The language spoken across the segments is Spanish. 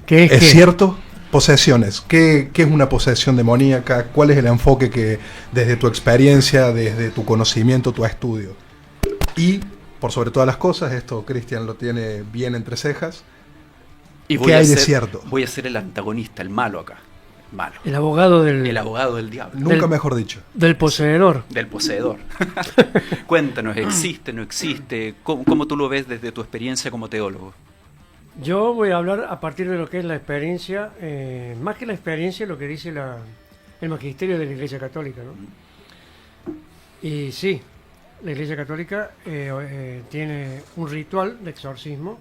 ¿Qué es ¿Es qué? cierto? Posesiones. ¿Qué es una posesión demoníaca? ¿Cuál es el enfoque que, desde tu experiencia, desde tu conocimiento, tu estudio? Y, por sobre todas las cosas, esto Cristian lo tiene bien entre cejas, Y ¿qué hay de cierto? voy a ser el antagonista, el malo acá. Malo. El abogado El abogado del diablo. Nunca mejor dicho. del poseedor. Del poseedor. Cuéntanos, ¿existe, no existe? ¿Cómo tú lo ves desde tu experiencia como teólogo? Yo voy a hablar a partir de lo que es la experiencia, más que la experiencia, lo que dice el magisterio de la Iglesia Católica, ¿no? Y sí, la Iglesia Católica tiene un ritual de exorcismo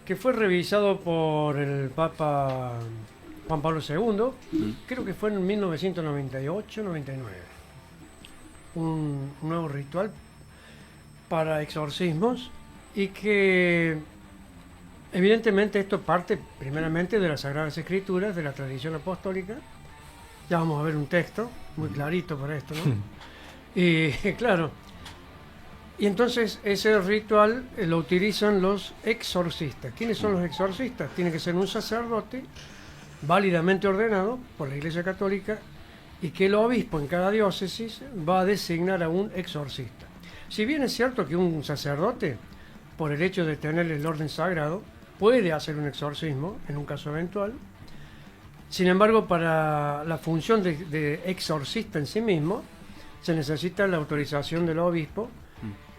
que fue revisado por el Papa Juan Pablo II, creo que fue en 1998-99. Un nuevo ritual para exorcismos y que evidentemente esto parte primeramente de las Sagradas Escrituras, de la tradición apostólica. Ya vamos a ver un texto muy clarito para esto, ¿no? Y claro, y entonces ese ritual lo utilizan los exorcistas. ¿Quiénes son los exorcistas? Tiene que ser un sacerdote válidamente ordenado por la Iglesia Católica y que el obispo en cada diócesis va a designar a un exorcista. Si bien es cierto que un sacerdote, por el hecho de tener el orden sagrado, puede hacer un exorcismo en un caso eventual, sin embargo, para la función de exorcista en sí mismo, se necesita la autorización del obispo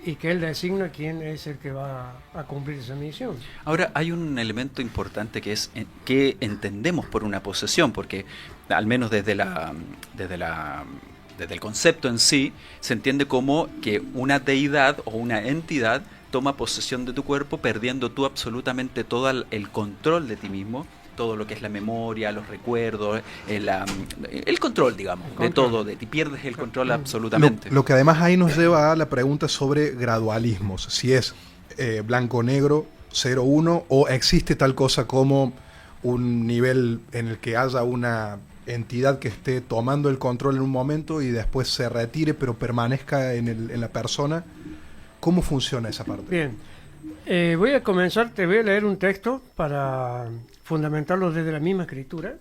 y que él designa quién es el que va a cumplir esa misión. Ahora, hay un elemento importante que es qué entendemos por una posesión, porque al menos desde el concepto en sí, se entiende como que una deidad o una entidad toma posesión de tu cuerpo, perdiendo tú absolutamente todo el control de ti mismo, todo lo que es la memoria, los recuerdos, el control, digamos, de todo, de ti pierdes el control absolutamente. Lo que además ahí nos lleva a la pregunta sobre gradualismos, si es blanco-negro, 0-1, o existe tal cosa como un nivel en el que haya una entidad que esté tomando el control en un momento y después se retire pero permanezca en la persona. ¿Cómo funciona esa parte? Bien, voy a comenzar, te voy a leer un texto para fundamentarlo desde la misma escritura.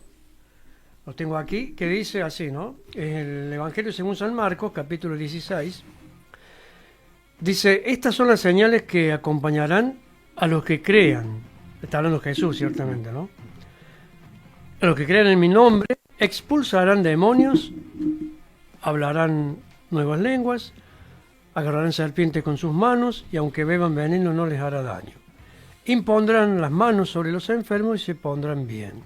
Lo tengo aquí, que dice así, ¿no? El Evangelio según San Marcos, capítulo 16, dice: estas son las señales que acompañarán a los que crean. Está hablando Jesús, ciertamente, ¿no? A los que crean en mi nombre, expulsarán demonios, hablarán nuevas lenguas, agarrarán serpientes con sus manos, y aunque beban veneno no les hará daño. Impondrán las manos sobre los enfermos y se pondrán bien.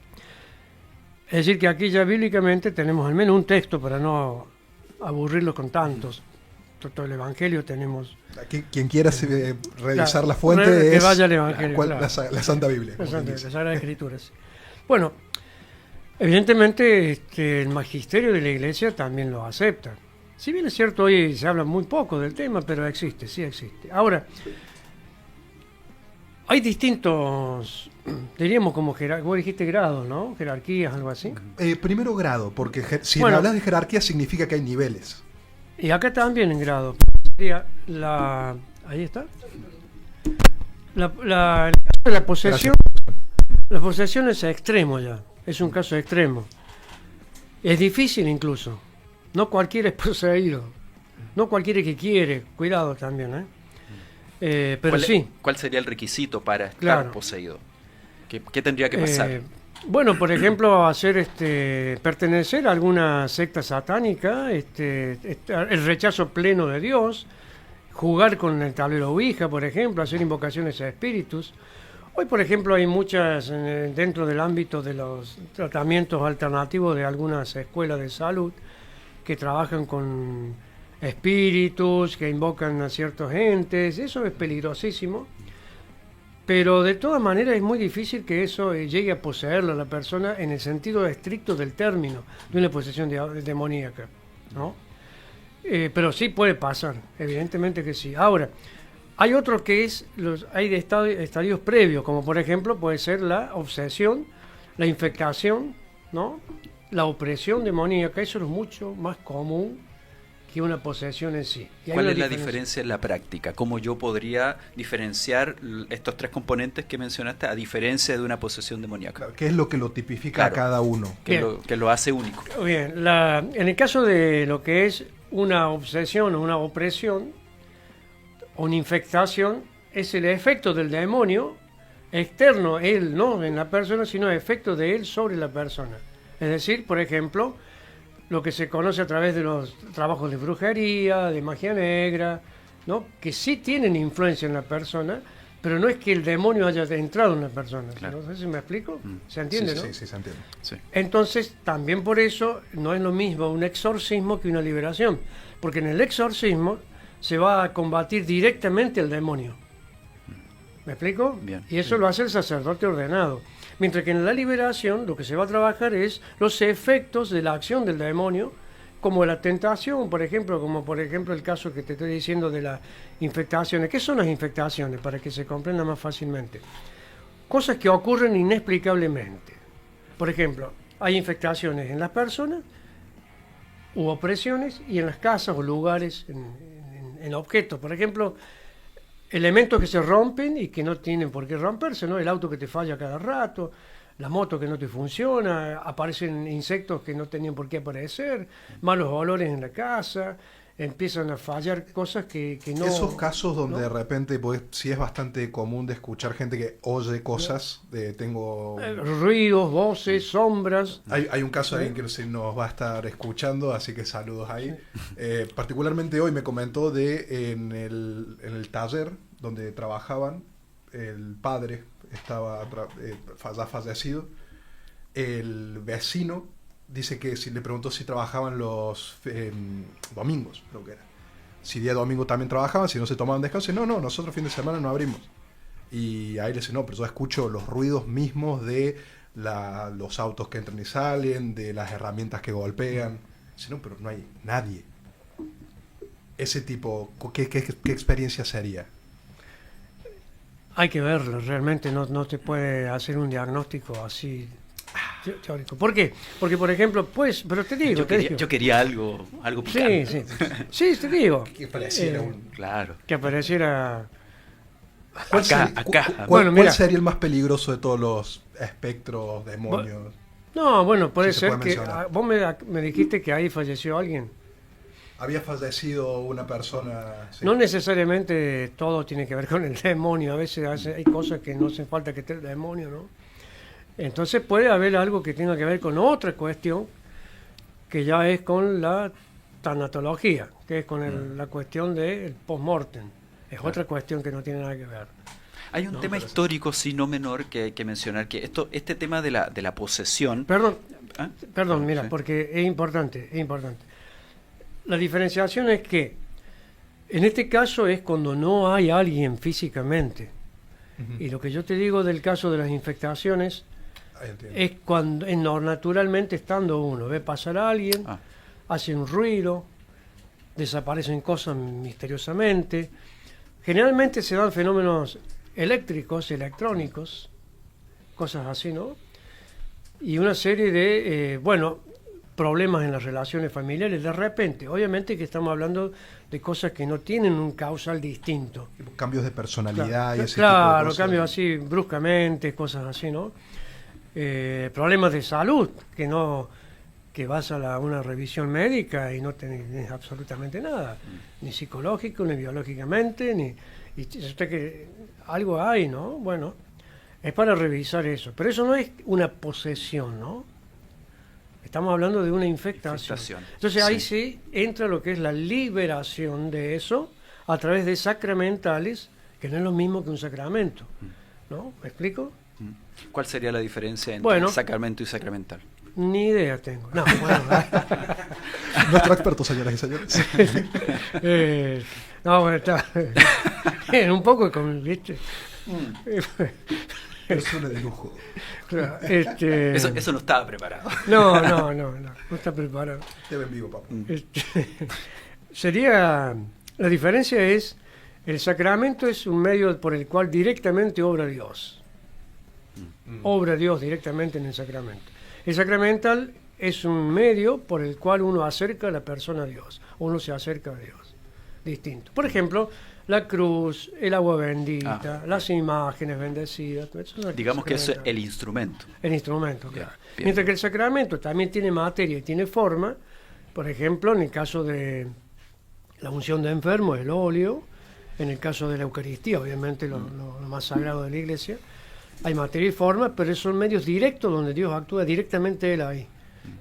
Es decir, que aquí ya bíblicamente tenemos al menos un texto para no aburrirlo con tantos. Todo el Evangelio tenemos... Aquí, quien quiera revisar claro, la fuente que es vaya al Evangelio, la claro. Santa Biblia. La Sagrada Escritura, sí. Bueno, evidentemente el magisterio de la Iglesia también lo acepta. Si bien es cierto, hoy se habla muy poco del tema, pero existe, sí existe. Ahora, hay distintos, diríamos como, vos dijiste grados, ¿no? Jerarquías, algo así. Primero grado, porque si Bueno, hablas de jerarquía significa que hay niveles. Y acá también en grado. Sería ahí está. El caso de la posesión, la posesión es extremo ya, es un caso extremo. Es difícil incluso. No cualquiera es poseído. No cualquiera que quiere. Cuidado también, pero sí. ¿Cuál sería el requisito para estar Claro. poseído? ¿Qué tendría que pasar? Bueno, por ejemplo, pertenecer a alguna secta satánica, el rechazo pleno de Dios, jugar con el tablero Ouija, por ejemplo, hacer invocaciones a espíritus. Hoy, por ejemplo, hay muchas dentro del ámbito de los tratamientos alternativos de algunas escuelas de salud que trabajan con espíritus, que invocan a ciertos entes. Eso es peligrosísimo, pero de todas maneras es muy difícil que eso llegue a poseerlo a la persona en el sentido estricto del término de una posesión demoníaca, ¿no? Pero sí puede pasar, evidentemente que sí. Ahora, hay otro que hay estadios previos, como por ejemplo puede ser la obsesión, la infectación, ¿no? La opresión demoníaca. Eso es mucho más común que una posesión en sí. Y hay ¿Cuál una es la diferencia en la práctica? ¿Cómo yo podría diferenciar estos tres componentes que mencionaste a diferencia de una posesión demoníaca? Claro, ¿qué es lo que lo tipifica a cada uno? Que lo hace único. Bien, en el caso de lo que es una obsesión o una opresión o una infectación, es el efecto del demonio externo, él no en la persona, sino el efecto de él sobre la persona. Es decir, por ejemplo, lo que se conoce a través de los trabajos de brujería, de magia negra, ¿no? Que sí tienen influencia en la persona, pero no es que el demonio haya entrado en la persona. Claro. No sé si me explico. ¿Se entiende, Sí, no? sí, se entiende. Sí. Entonces, también por eso no es lo mismo un exorcismo que una liberación, porque en el exorcismo se va a combatir directamente el demonio. ¿Me explico? Bien. Y eso lo hace el sacerdote ordenado. Mientras que en la liberación lo que se va a trabajar es los efectos de la acción del demonio, como la tentación, por ejemplo, como por ejemplo el caso que te estoy diciendo de las infectaciones. ¿Qué son las infectaciones? Para que se comprenda más fácilmente. Cosas que ocurren inexplicablemente. Por ejemplo, hay infectaciones en las personas u opresiones y en las casas o lugares, en objetos. Por ejemplo, elementos que se rompen y que no tienen por qué romperse, ¿no? El auto que te falla cada rato, la moto que no te funciona, aparecen insectos que no tenían por qué aparecer, malos olores en la casa, empiezan a fallar cosas que no... Esos casos donde ¿no? de repente, pues sí es bastante común de escuchar gente que oye cosas, tengo... ruidos, voces, sombras. Hay un caso de alguien que nos va a estar escuchando, así que saludos ahí. Particularmente hoy me comentó en el taller donde trabajaban, el padre estaba ya fallecido, el vecino dice que si le preguntó si trabajaban los domingos, creo que era. Si día domingo también trabajaban, si no se tomaban descanso, no, nosotros fin de semana no abrimos. Y ahí le dice, no, pero yo escucho los ruidos mismos de los autos que entran y salen, de las herramientas que golpean. Dice, no, pero no hay nadie. Ese tipo, ¿qué experiencia sería? Hay que verlo, realmente no te puede hacer un diagnóstico así teórico. ¿Por qué? Porque, por ejemplo, pues, pero te digo... Yo quería algo picante. Sí, te digo. Que pareciera Claro. Que apareciera... Acá. ¿Cuál sería el más peligroso de todos los espectros, demonios? No, bueno, puede Sí, se ser puede que... mencionar. Vos me dijiste que ahí falleció alguien. Había fallecido una persona... sí. No necesariamente todo tiene que ver con el demonio. A veces hay cosas que no hace falta que esté el demonio, ¿no? Entonces puede haber algo que tenga que ver con otra cuestión, que ya es con la tanatología, que es con la cuestión del post-mortem. Es otra cuestión que no tiene nada que ver. Hay un tema histórico, sí, no menor, que hay que mencionar, que este tema de la posesión... Perdón, mira, sí. porque es importante. La diferenciación es que, en este caso es cuando no hay alguien físicamente. Ujú. Y lo que yo te digo del caso de las infectaciones Ahí entiendo. es cuando naturalmente estando uno ve pasar a alguien, hace un ruido, desaparecen cosas misteriosamente. Generalmente se dan fenómenos eléctricos, electrónicos, cosas así, ¿no? Y una serie de, problemas en las relaciones familiares de repente. Obviamente que estamos hablando de cosas que no tienen un causal distinto. Cambios de personalidad y ese Claro, tipo de cosas. cambios así bruscamente, cosas así, ¿no? Problemas de salud, que vas a una revisión médica y no tenés absolutamente nada, ni psicológico, ni biológicamente, y usted que algo hay, ¿no? Bueno, es para revisar eso, pero eso no es una posesión, ¿no? Estamos hablando de una infectación. Entonces ahí sí entra lo que es la liberación de eso a través de sacramentales, que no es lo mismo que un sacramento, ¿no? ¿Me explico? ¿Cuál sería la diferencia entre sacramento y sacramental? Ni idea tengo. No, bueno, Nuestro experto, señoras y señores. no, bueno, está un poco con, ¿viste? Persona de lujo. Claro, Eso no estaba preparado. No está preparado. Te ven vivo, papá. La diferencia es, el sacramento es un medio por el cual directamente obra Dios. Obra Dios directamente en el sacramento. El sacramental es un medio por el cual uno acerca a la persona a Dios, uno se acerca a Dios, distinto. Por ejemplo, la cruz, el agua bendita, las imágenes bendecidas. Digamos que eso es el instrumento. El instrumento, claro. Bien. Mientras que el sacramento también tiene materia y tiene forma. Por ejemplo, en el caso de la unción de enfermos, el óleo. En el caso de la Eucaristía, obviamente lo más sagrado de la Iglesia, hay materia y forma, pero son medios directos donde Dios actúa directamente Él ahí.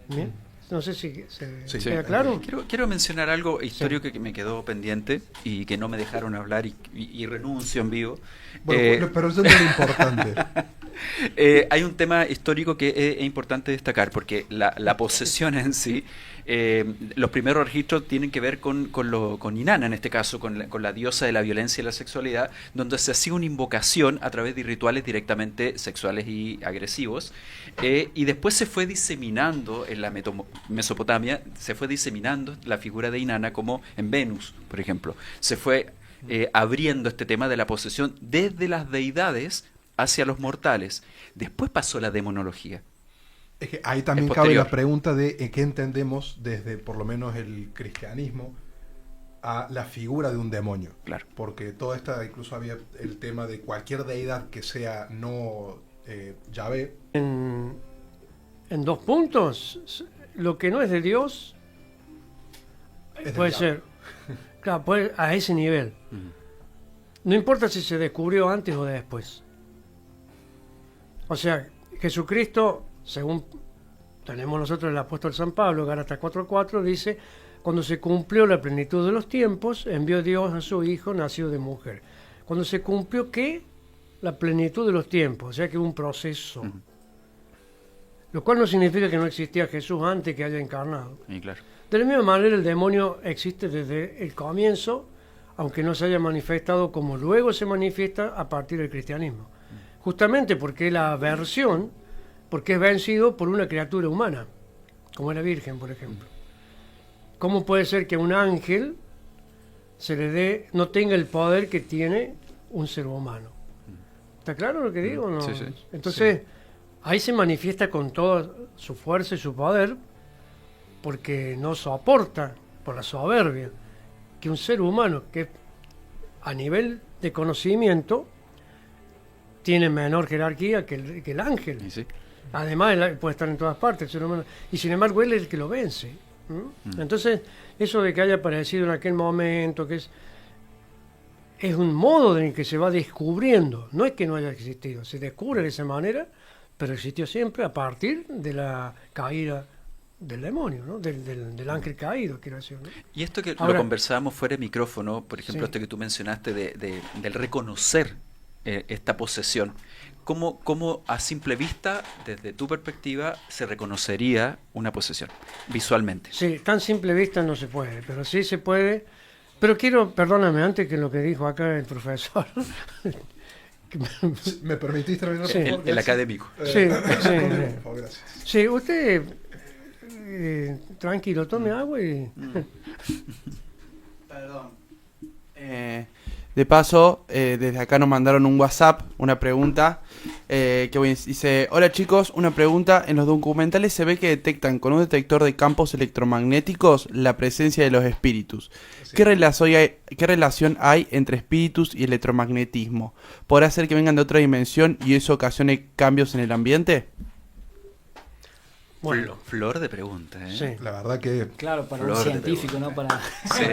¿Bien? No sé si se queda claro. Quiero mencionar algo histórico que me quedó pendiente y que no me dejaron hablar y renuncio en vivo. Bueno, pero eso no es lo importante. Hay un tema histórico que es importante destacar, porque la posesión en sí, los primeros registros tienen que ver con Inanna, en este caso, con la diosa de la violencia y la sexualidad, donde se hacía una invocación a través de rituales directamente sexuales y agresivos, y después se fue diseminando en la Mesopotamia, se fue diseminando la figura de Inanna como en Venus, por ejemplo. Se fue abriendo este tema de la posesión desde las deidades hacia los mortales. Después pasó la demonología. Es que ahí también cabe la pregunta de qué entendemos desde por lo menos el cristianismo a la figura de un demonio. Claro. Porque toda esta, incluso había el tema de cualquier deidad que sea no Yahvé. En 2 puntos, lo que no es de Dios puede ser, claro, a ese nivel. No importa si se descubrió antes o después. O sea, Jesucristo, según tenemos nosotros el apóstol San Pablo, Gálatas 4:4, dice: cuando se cumplió la plenitud de los tiempos, envió Dios a su Hijo nacido de mujer. Cuando se cumplió, ¿qué? La plenitud de los tiempos, o sea que hubo un proceso. Lo cual no significa que no existía Jesús antes que haya encarnado. Sí, claro. De la misma manera, el demonio existe desde el comienzo, aunque no se haya manifestado como luego se manifiesta a partir del cristianismo. Justamente porque la aversión, porque es vencido por una criatura humana, como la Virgen, por ejemplo. ¿Cómo puede ser que a un ángel no tenga el poder que tiene un ser humano? ¿Está claro lo que digo? ¿No? Sí. Entonces, ahí se manifiesta con toda su fuerza y su poder, porque no soporta, por la soberbia, que un ser humano que a nivel de conocimiento tiene menor jerarquía que el ángel. Sí. Además, él puede estar en todas partes, el ser humano, y sin embargo él es el que lo vence. Entonces, eso de que haya aparecido en aquel momento, que es un modo en el que se va descubriendo, no es que no haya existido, se descubre de esa manera, pero existió siempre a partir de la caída del demonio, ¿no? del ángel caído, quiero decir, ¿no? Y esto que Ahora, lo conversábamos fuera de micrófono, por ejemplo, sí. esto que tú mencionaste del reconocer esta posesión, ¿cómo a simple vista, desde tu perspectiva, se reconocería una posesión visualmente? Sí, tan simple vista no se puede, pero sí se puede. Pero perdóname, antes que lo que dijo acá el profesor. ¿Me permitís terminar? Sí. Por favor? El académico. Sí. Por favor, gracias. Sí, usted tranquilo, tome agua y... Perdón. De paso, desde acá nos mandaron un WhatsApp, una pregunta, dice: hola chicos, una pregunta. En los documentales se ve que detectan con un detector de campos electromagnéticos la presencia de los espíritus. Sí. ¿Qué relación hay entre espíritus y electromagnetismo? ¿Podrá ser que vengan de otra dimensión y eso ocasione cambios en el ambiente? Bueno, Flor de pregunta, ¿eh? sí. La verdad que... Claro, para Flor un de científico, ¿no? Para... Sí.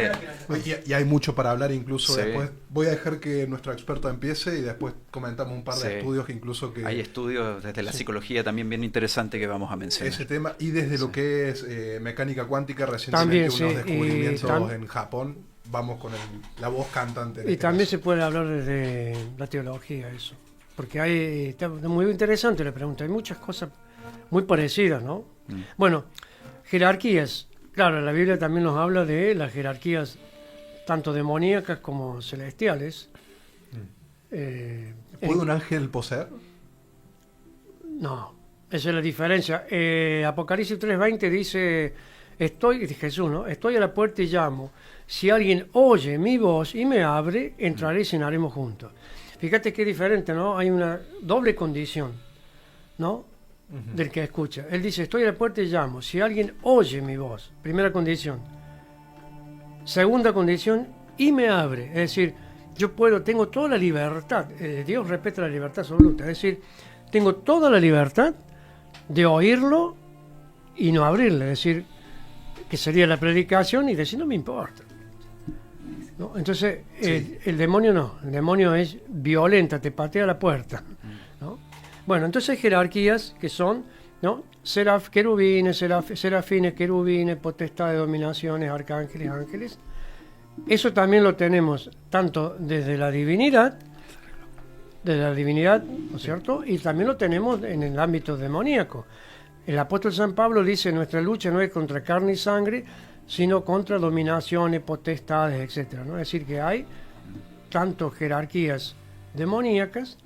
Y hay mucho para hablar incluso Sí. después. Voy a dejar que nuestro experto empiece y después comentamos un par de Sí. estudios que incluso que... Hay estudios desde la psicología también bien interesantes que vamos a mencionar. ese tema y desde lo que es mecánica cuántica También, recientemente unos sí, y descubrimientos en Japón. Vamos con la voz cantante. en Y este también caso. se puede hablar desde la teología, eso. Porque está muy interesante la pregunta. Hay muchas cosas muy parecidas, ¿no? Bueno, jerarquías. Claro, la Biblia también nos habla de las jerarquías tanto demoníacas como celestiales. ¿Puede un ángel poseer? No, esa es la diferencia. Apocalipsis 3:20 dice, Jesús, ¿no? Estoy a la puerta y llamo. Si alguien oye mi voz y me abre, entraré y cenaremos juntos. Fíjate qué diferente, ¿no? Hay una doble condición, ¿no? del que escucha. Él dice, estoy a la puerta y llamo. Si alguien oye mi voz, primera condición. Segunda condición, y me abre. Es decir, tengo toda la libertad. Dios respeta la libertad absoluta. Es decir, tengo toda la libertad de oírlo y no abrirle. Es decir, que sería la predicación y decir, no me importa. ¿No? Entonces, el demonio no. El demonio es violenta, te patea la puerta. ¿No? Bueno, entonces hay jerarquías que son, ¿no? Querubines, serafines, querubines, potestades, dominaciones, arcángeles, ángeles. Eso también lo tenemos tanto desde la divinidad, ¿no es cierto? Y también lo tenemos en el ámbito demoníaco. El apóstol San Pablo dice, nuestra lucha no es contra carne y sangre, sino contra dominaciones, potestades, etcétera, ¿no? Es decir, que hay tanto jerarquías demoníacas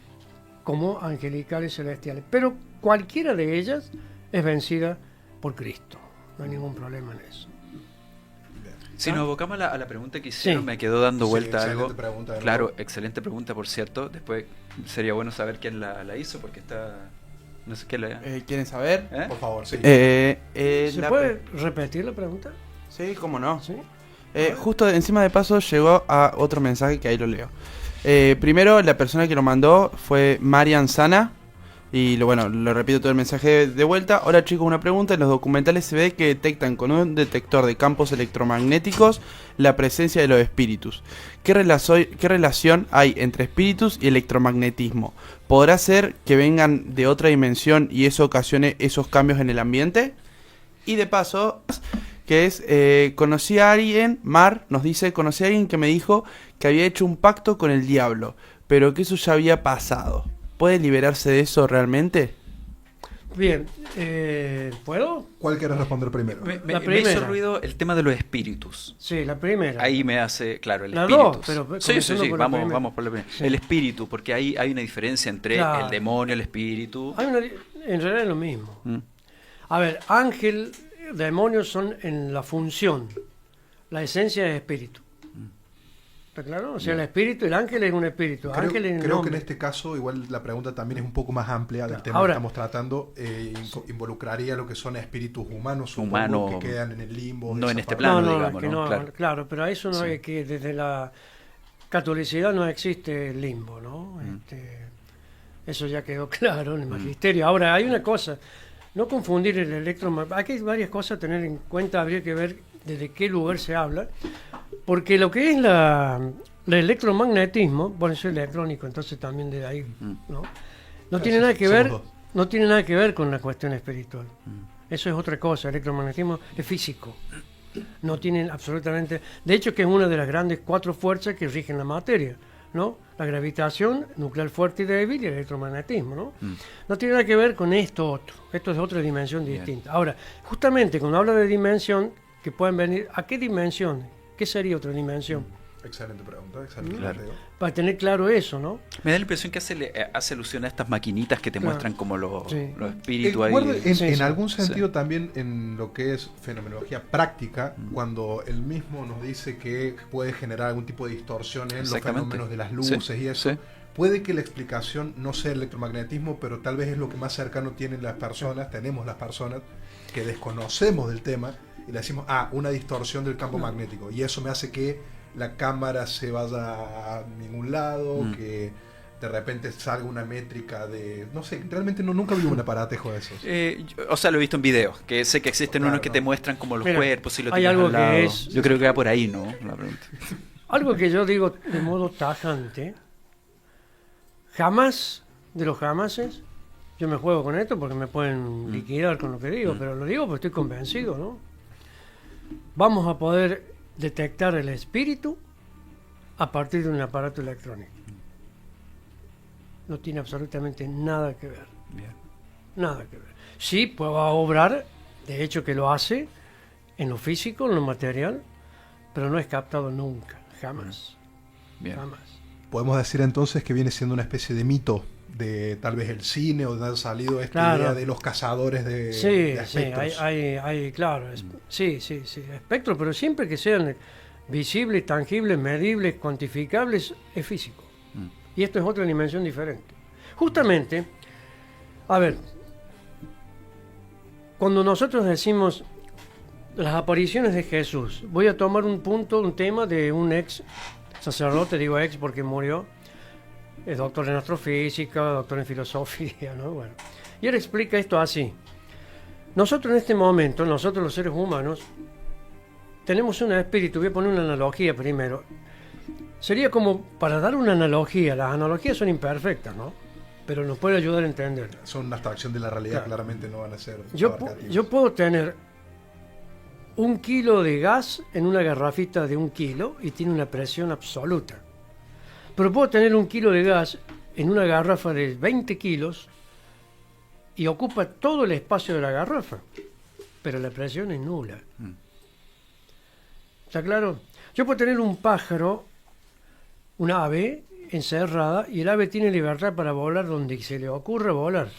como angelicales celestiales. Pero cualquiera de ellas es vencida por Cristo. No hay ningún problema en eso. Si nos abocamos a la pregunta que hicieron, Sí. me quedó dando vuelta excelente algo. pregunta, de Claro, nuevo. excelente pregunta, por cierto. Después sería bueno saber quién la hizo, porque está... No sé qué la... ¿Quieren saber? ¿Eh? Por favor, sí. ¿Se La puede repetir la pregunta? Sí, cómo no. ¿Sí? Justo encima de paso llegó a otro mensaje que ahí lo leo. Primero, la persona que lo mandó fue Marian Sana. Y lo repito todo el mensaje de vuelta. Hola chicos, una pregunta. En los documentales se ve que detectan con un detector de campos electromagnéticos la presencia de los espíritus. ¿Qué relación hay entre espíritus y electromagnetismo? ¿Podrá ser que vengan de otra dimensión y eso ocasione esos cambios en el ambiente? Y de paso, que es, conocí a alguien, Mar nos dice, conocí a alguien que me dijo que había hecho un pacto con el diablo, pero que eso ya había pasado. ¿Puede liberarse de eso realmente? Bien, ¿puedo? ¿Cuál quieres responder primero? Me La hizo primera. ruido el tema de los espíritus. Sí, la primera. Ahí me hace, claro, el La espíritu. dos, pero Sí, comenzando por la vamos, primera. vamos por la primera. Sí. El espíritu, porque hay una diferencia entre Claro. el demonio, el espíritu. En realidad es lo mismo. Mm. A ver, ángel, demonios son en la función. La esencia es espíritu. ¿Está claro? O sea, el espíritu, el ángel es un espíritu. Ángel es un Creo que en hombre. este caso, igual la pregunta también es un poco más amplia del tema Ahora- que estamos tratando. Involucraría lo que son espíritus humanos, supongo, Humano, que quedan en el limbo. no en este desaparecidos. plano, No, digamos, es que ¿no? no, Claro. claro, pero a eso no Sí. es que desde la catolicidad no existe el limbo, ¿no? Mm. Eso ya quedó claro en el magisterio. Ahora, hay una cosa, no confundir el electromagnetismo. Aquí hay varias cosas a tener en cuenta, habría que ver desde qué lugar se habla, porque lo que es el electromagnetismo, bueno, eso es electrónico, entonces también de ahí, ¿no? No tiene nada que somos ver, dos. no tiene nada que ver con la cuestión espiritual. Eso es otra cosa, el electromagnetismo es físico. No tienen absolutamente... De hecho, que es una de las grandes 4 fuerzas que rigen la materia, ¿no? La gravitación, nuclear fuerte y débil y el electromagnetismo, ¿no? No tiene nada que ver con esto otro. Esto es otra dimensión Bien. distinta. Ahora, justamente cuando habla de dimensión, que pueden venir... ¿A qué dimensión? ¿Qué sería otra dimensión? Excelente pregunta, excelente. Claro. planteo. Para tener claro eso, ¿no? Me da la impresión que hace alusión a estas maquinitas que te Claro. muestran como los Sí. espíritus ahí. Guarda, en Sí, sí. algún sentido también en lo que es fenomenología práctica, cuando él mismo nos dice que puede generar algún tipo de distorsión en los Exactamente. fenómenos de las luces Sí, y eso, sí. puede que la explicación no sea el electromagnetismo, pero tal vez es lo que más cercano tienen las personas, tenemos las personas que desconocemos del tema y le decimos, una distorsión del campo magnético, y eso me hace que la cámara se vaya a ningún lado, que de repente salga una métrica de... No sé, realmente nunca vi un aparatejo de esos. O sea, lo he visto en videos, que sé que existen Claro, unos que ¿no? te muestran como los Mira, cuerpos y lo hay tienes algo al que lado. es- Yo creo que va por ahí, ¿no? La pregunta. Algo que yo digo de modo tajante, jamás de los jamases, yo me juego con esto porque me pueden liquidar con lo que digo, pero lo digo porque estoy convencido, ¿no? Vamos a poder detectar el espíritu a partir de un aparato electrónico. No tiene absolutamente nada que ver. Bien. Nada que ver. Sí, puede obrar, de hecho que lo hace, en lo físico, en lo material, pero no es captado nunca, jamás. Bien. Jamás. Podemos decir entonces que viene siendo una especie de mito de tal vez el cine o de haber salido esta Claro. idea de los cazadores de Sí, de sí, espectros. hay, claro, sí, espectros, pero siempre que sean visibles, tangibles, medibles, cuantificables, es físico. Y esto es otra dimensión diferente. Justamente, a ver, cuando nosotros decimos las apariciones de Jesús, voy a tomar un punto, un tema de un ex sacerdote, digo ex porque murió, es doctor en astrofísica, doctor en filosofía, ¿no? Bueno, y él explica esto así. Nosotros en este momento, nosotros los seres humanos, tenemos un espíritu. Voy a poner una analogía primero. Sería como, para dar una analogía, las analogías son imperfectas, ¿no? Pero nos puede ayudar a entender. Son una abstracción de la realidad, Claro. claramente no van a ser Yo abarcativas. puedo tener 1 kilo de gas en una garrafita de 1 kilo y tiene una presión absoluta. Pero puedo tener 1 kilo de gas en una garrafa de 20 kilos y ocupa todo el espacio de la garrafa, pero la presión es nula. ¿Está claro? Yo puedo tener un pájaro, un ave encerrada, y el ave tiene libertad para volar donde se le ocurra volar,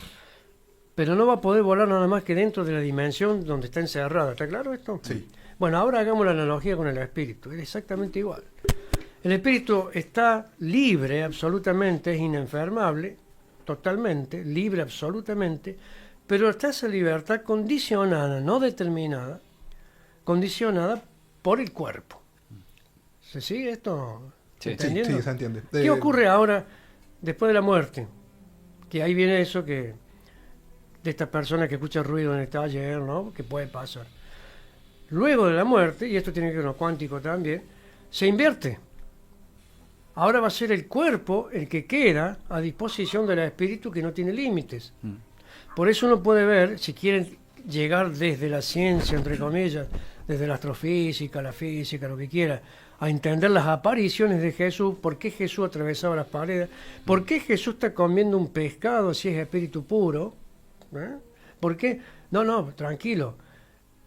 pero no va a poder volar nada más que dentro de la dimensión donde está encerrada. ¿Está claro esto? Sí. Bueno, ahora hagamos la analogía con el espíritu. Es exactamente igual. El espíritu está libre absolutamente, es inenfermable, totalmente, libre absolutamente, pero está esa libertad condicionada, no determinada, condicionada por el cuerpo. ¿Se sigue esto? Sí. ¿Entendiendo? Sí, se entiende. ¿Qué ocurre ahora después de la muerte? Que ahí viene eso que de estas personas que escuchan ruido en el taller, ¿no? Que puede pasar. Luego de la muerte, y esto tiene que ver con lo cuántico también, se invierte. Ahora va a ser el cuerpo el que queda a disposición del espíritu, que no tiene límites. Por eso uno puede ver, si quieren llegar desde la ciencia, entre comillas, desde la astrofísica, la física, lo que quiera, a entender las apariciones de Jesús, por qué Jesús atravesaba las paredes, por qué Jesús está comiendo un pescado si es espíritu puro, ¿eh? ¿Por qué? No, tranquilo.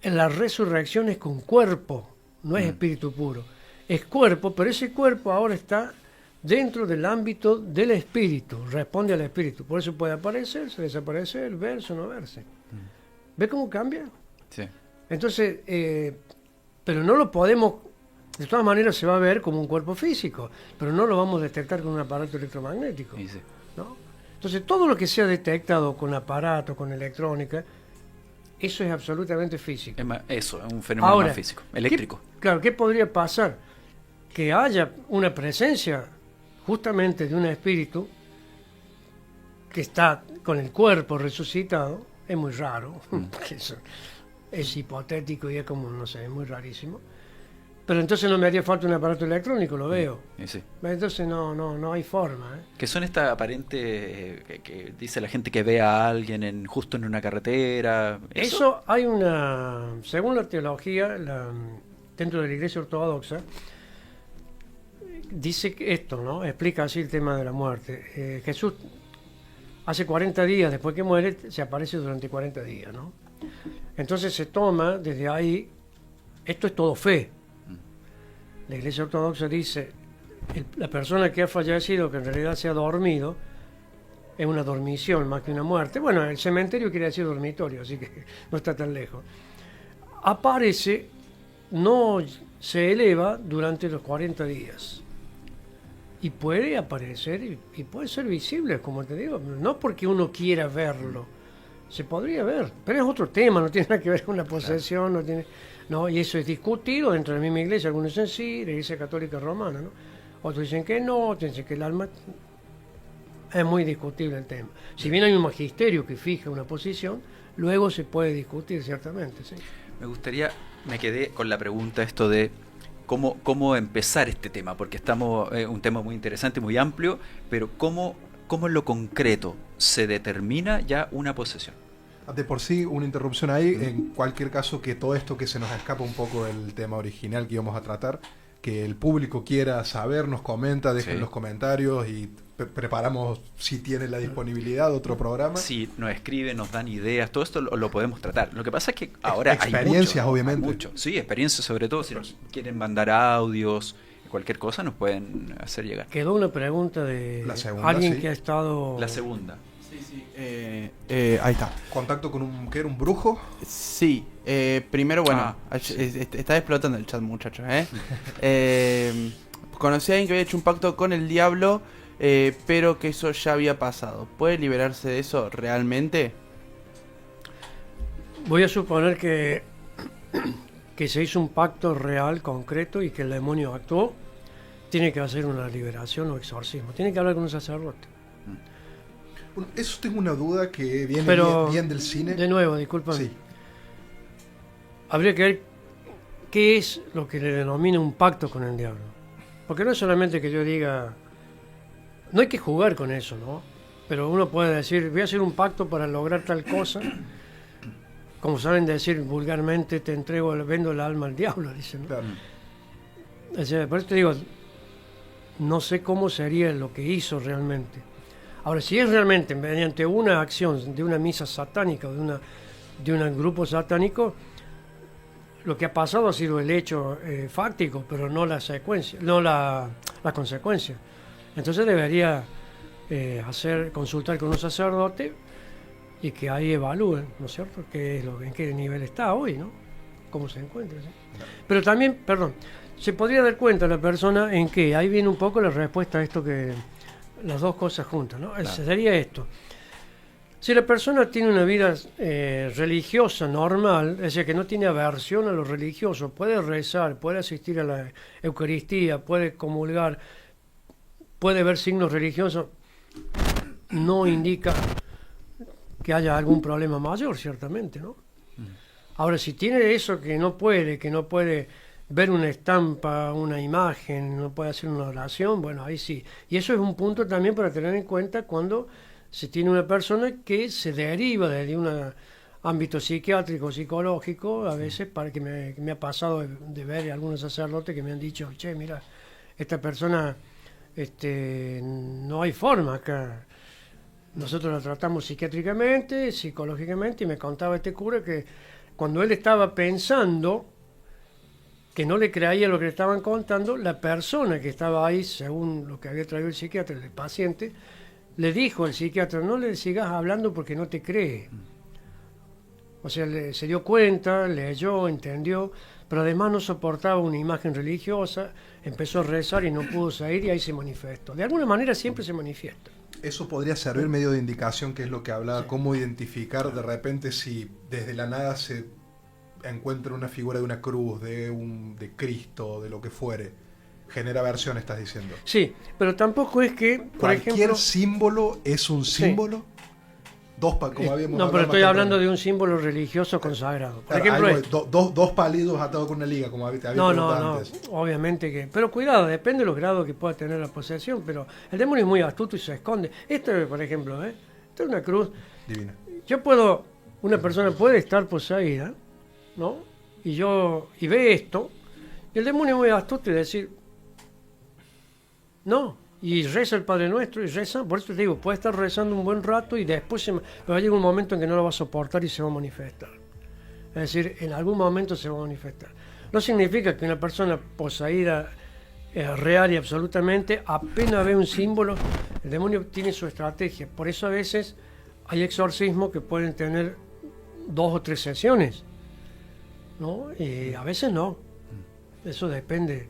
En la resurrección es con cuerpo, no es espíritu puro. Es cuerpo, pero ese cuerpo ahora está dentro del ámbito del espíritu, responde al espíritu. Por eso puede aparecerse, desaparecer, verse o no verse. ¿Ve cómo cambia? Sí. Entonces, pero no lo podemos, de todas maneras se va a ver como un cuerpo físico, pero no lo vamos a detectar con un aparato electromagnético, Sí, sí. ¿no? Entonces, todo lo que sea detectado con aparato, con electrónica, eso es absolutamente físico. Eso, es un fenómeno Ahora, más físico, eléctrico. ¿qué podría pasar? Que haya una presencia justamente de un espíritu que está con el cuerpo resucitado. Es muy raro, porque eso es hipotético y es como, no sé, es muy rarísimo. Pero entonces no me haría falta un aparato electrónico, lo veo. Sí. Entonces no hay forma, ¿eh? Que son estas aparentes que dice la gente que ve a alguien justo en una carretera. Eso hay una, según la teología, dentro de la Iglesia Ortodoxa, dice que esto, ¿no? Explica así el tema de la muerte. Jesús hace 40 días después que muere, se aparece durante 40 días, ¿no? Entonces se toma desde ahí, esto es todo fe. La Iglesia Ortodoxa dice, la persona que ha fallecido, que en realidad se ha dormido, es una dormición más que una muerte. Bueno, el cementerio quiere decir dormitorio, así que no está tan lejos. Aparece, no se eleva durante los 40 días. Y puede aparecer y puede ser visible, como te digo, no porque uno quiera verlo, se podría ver, pero es otro tema, no tiene nada que ver con la posesión, no tiene, no, y eso es discutido dentro de la misma iglesia. Algunos dicen sí, la Iglesia Católica Romana, ¿no? Otros dicen que no, otros dicen que el alma, es muy discutible el tema. Si bien hay un magisterio que fija una posición, luego se puede discutir ciertamente, sí. Me quedé con la pregunta esto de cómo empezar este tema, porque estamos un tema muy interesante, muy amplio, pero cómo en lo concreto se determina ya una posesión. De por sí, una interrupción ahí, en cualquier caso que todo esto que se nos escapa un poco del tema original que íbamos a tratar, que el público quiera saber, nos comenta, dejen los comentarios y preparamos, si tiene la disponibilidad, otro programa. Si nos escriben, nos dan ideas, todo esto lo podemos tratar. Lo que pasa es que ahora experiencias, hay obviamente. mucho. Sí, experiencias sobre todo. Si nos quieren mandar audios, cualquier cosa, nos pueden hacer llegar. Quedó una pregunta de La segunda, alguien sí. que ha estado... La segunda. Sí. Ahí está. Contacto con un, ¿qué era? ¿Un brujo? Sí, primero, bueno, está explotando el chat, muchachos, conocí a alguien que había hecho un pacto con el diablo, pero que eso ya había pasado. ¿Puede liberarse de eso realmente? Voy a suponer que se hizo un pacto real, concreto, y que el demonio actuó. Tiene que hacer una liberación o exorcismo. Tiene que hablar con un sacerdote. Bueno, eso tengo una duda que viene Pero, bien del cine. De nuevo, discúlpame. Sí. Habría que ver qué es lo que le denomina un pacto con el diablo. Porque no es solamente que yo diga... No hay que jugar con eso, ¿no? Pero uno puede decir, voy a hacer un pacto para lograr tal cosa. Como saben decir vulgarmente, te entrego, vendo el alma al diablo, dicen, ¿no? Claro. O sea, por eso te digo, no sé cómo sería lo que hizo realmente. Ahora, si es realmente mediante una acción de una misa satánica o de un grupo satánico, lo que ha pasado ha sido el hecho fáctico, pero no la secuencia, no la consecuencia. Entonces debería consultar con un sacerdote y que ahí evalúen, ¿no es cierto?, en qué nivel está hoy, ¿no? Cómo se encuentra, ¿sí? Pero también, perdón, se podría dar cuenta la persona en que, ahí viene un poco la respuesta a esto, que las dos cosas juntas, ¿no? Claro. Sería esto. Si la persona tiene una vida religiosa normal, es decir, que no tiene aversión a lo religioso, puede rezar, puede asistir a la Eucaristía, puede comulgar, puede ver signos religiosos, no indica que haya algún problema mayor, ciertamente, ¿no? Ahora, si tiene eso que no puede ver una estampa, una imagen, no puede hacer una oración, bueno, ahí sí. Y eso es un punto también para tener en cuenta cuando se tiene una persona que se deriva de un ámbito psiquiátrico, psicológico, a veces, para que me ha pasado de ver algunos sacerdotes que me han dicho, che, mira, esta persona, no hay forma acá. Nosotros la tratamos psiquiátricamente, psicológicamente, y me contaba este cura que cuando él estaba pensando que no le creía lo que le estaban contando, la persona que estaba ahí, según lo que había traído el psiquiatra, el paciente, le dijo al psiquiatra, no le sigas hablando porque no te cree. O sea, se dio cuenta, leyó, entendió, pero además no soportaba una imagen religiosa, empezó a rezar y no pudo salir, y ahí se manifestó. De alguna manera siempre se manifiesta. Eso podría servir medio de indicación, que es lo que hablaba, Sí. cómo identificar de repente si desde la nada se encuentra una figura de una cruz, de Cristo, de lo que fuere. Genera aversión, estás diciendo. Sí, pero tampoco es que, por Cualquier ejemplo... símbolo es un símbolo. Como habíamos No, hablado pero estoy más hablando temprano. de un símbolo religioso consagrado. Por Claro, ejemplo, algo de dos palillos atados con una liga, como te había preguntado antes. obviamente que... Pero cuidado, depende de los grados que pueda tener la posesión, pero el demonio es muy astuto y se esconde. Esto, por ejemplo, esto es una cruz. Divina. Una persona puede estar poseída, ¿no? Y ve esto, y el demonio es muy astuto y decir, no, y reza el Padre Nuestro, y reza, por eso te digo, puede estar rezando un buen rato y después pero va a llegar un momento en que no lo va a soportar y se va a manifestar. Es decir, en algún momento se va a manifestar. No significa que una persona poseída real y absolutamente, apenas ve un símbolo, el demonio tiene su estrategia. Por eso a veces hay exorcismos que pueden tener 2 o 3 sesiones, ¿no? Y a veces no. Eso depende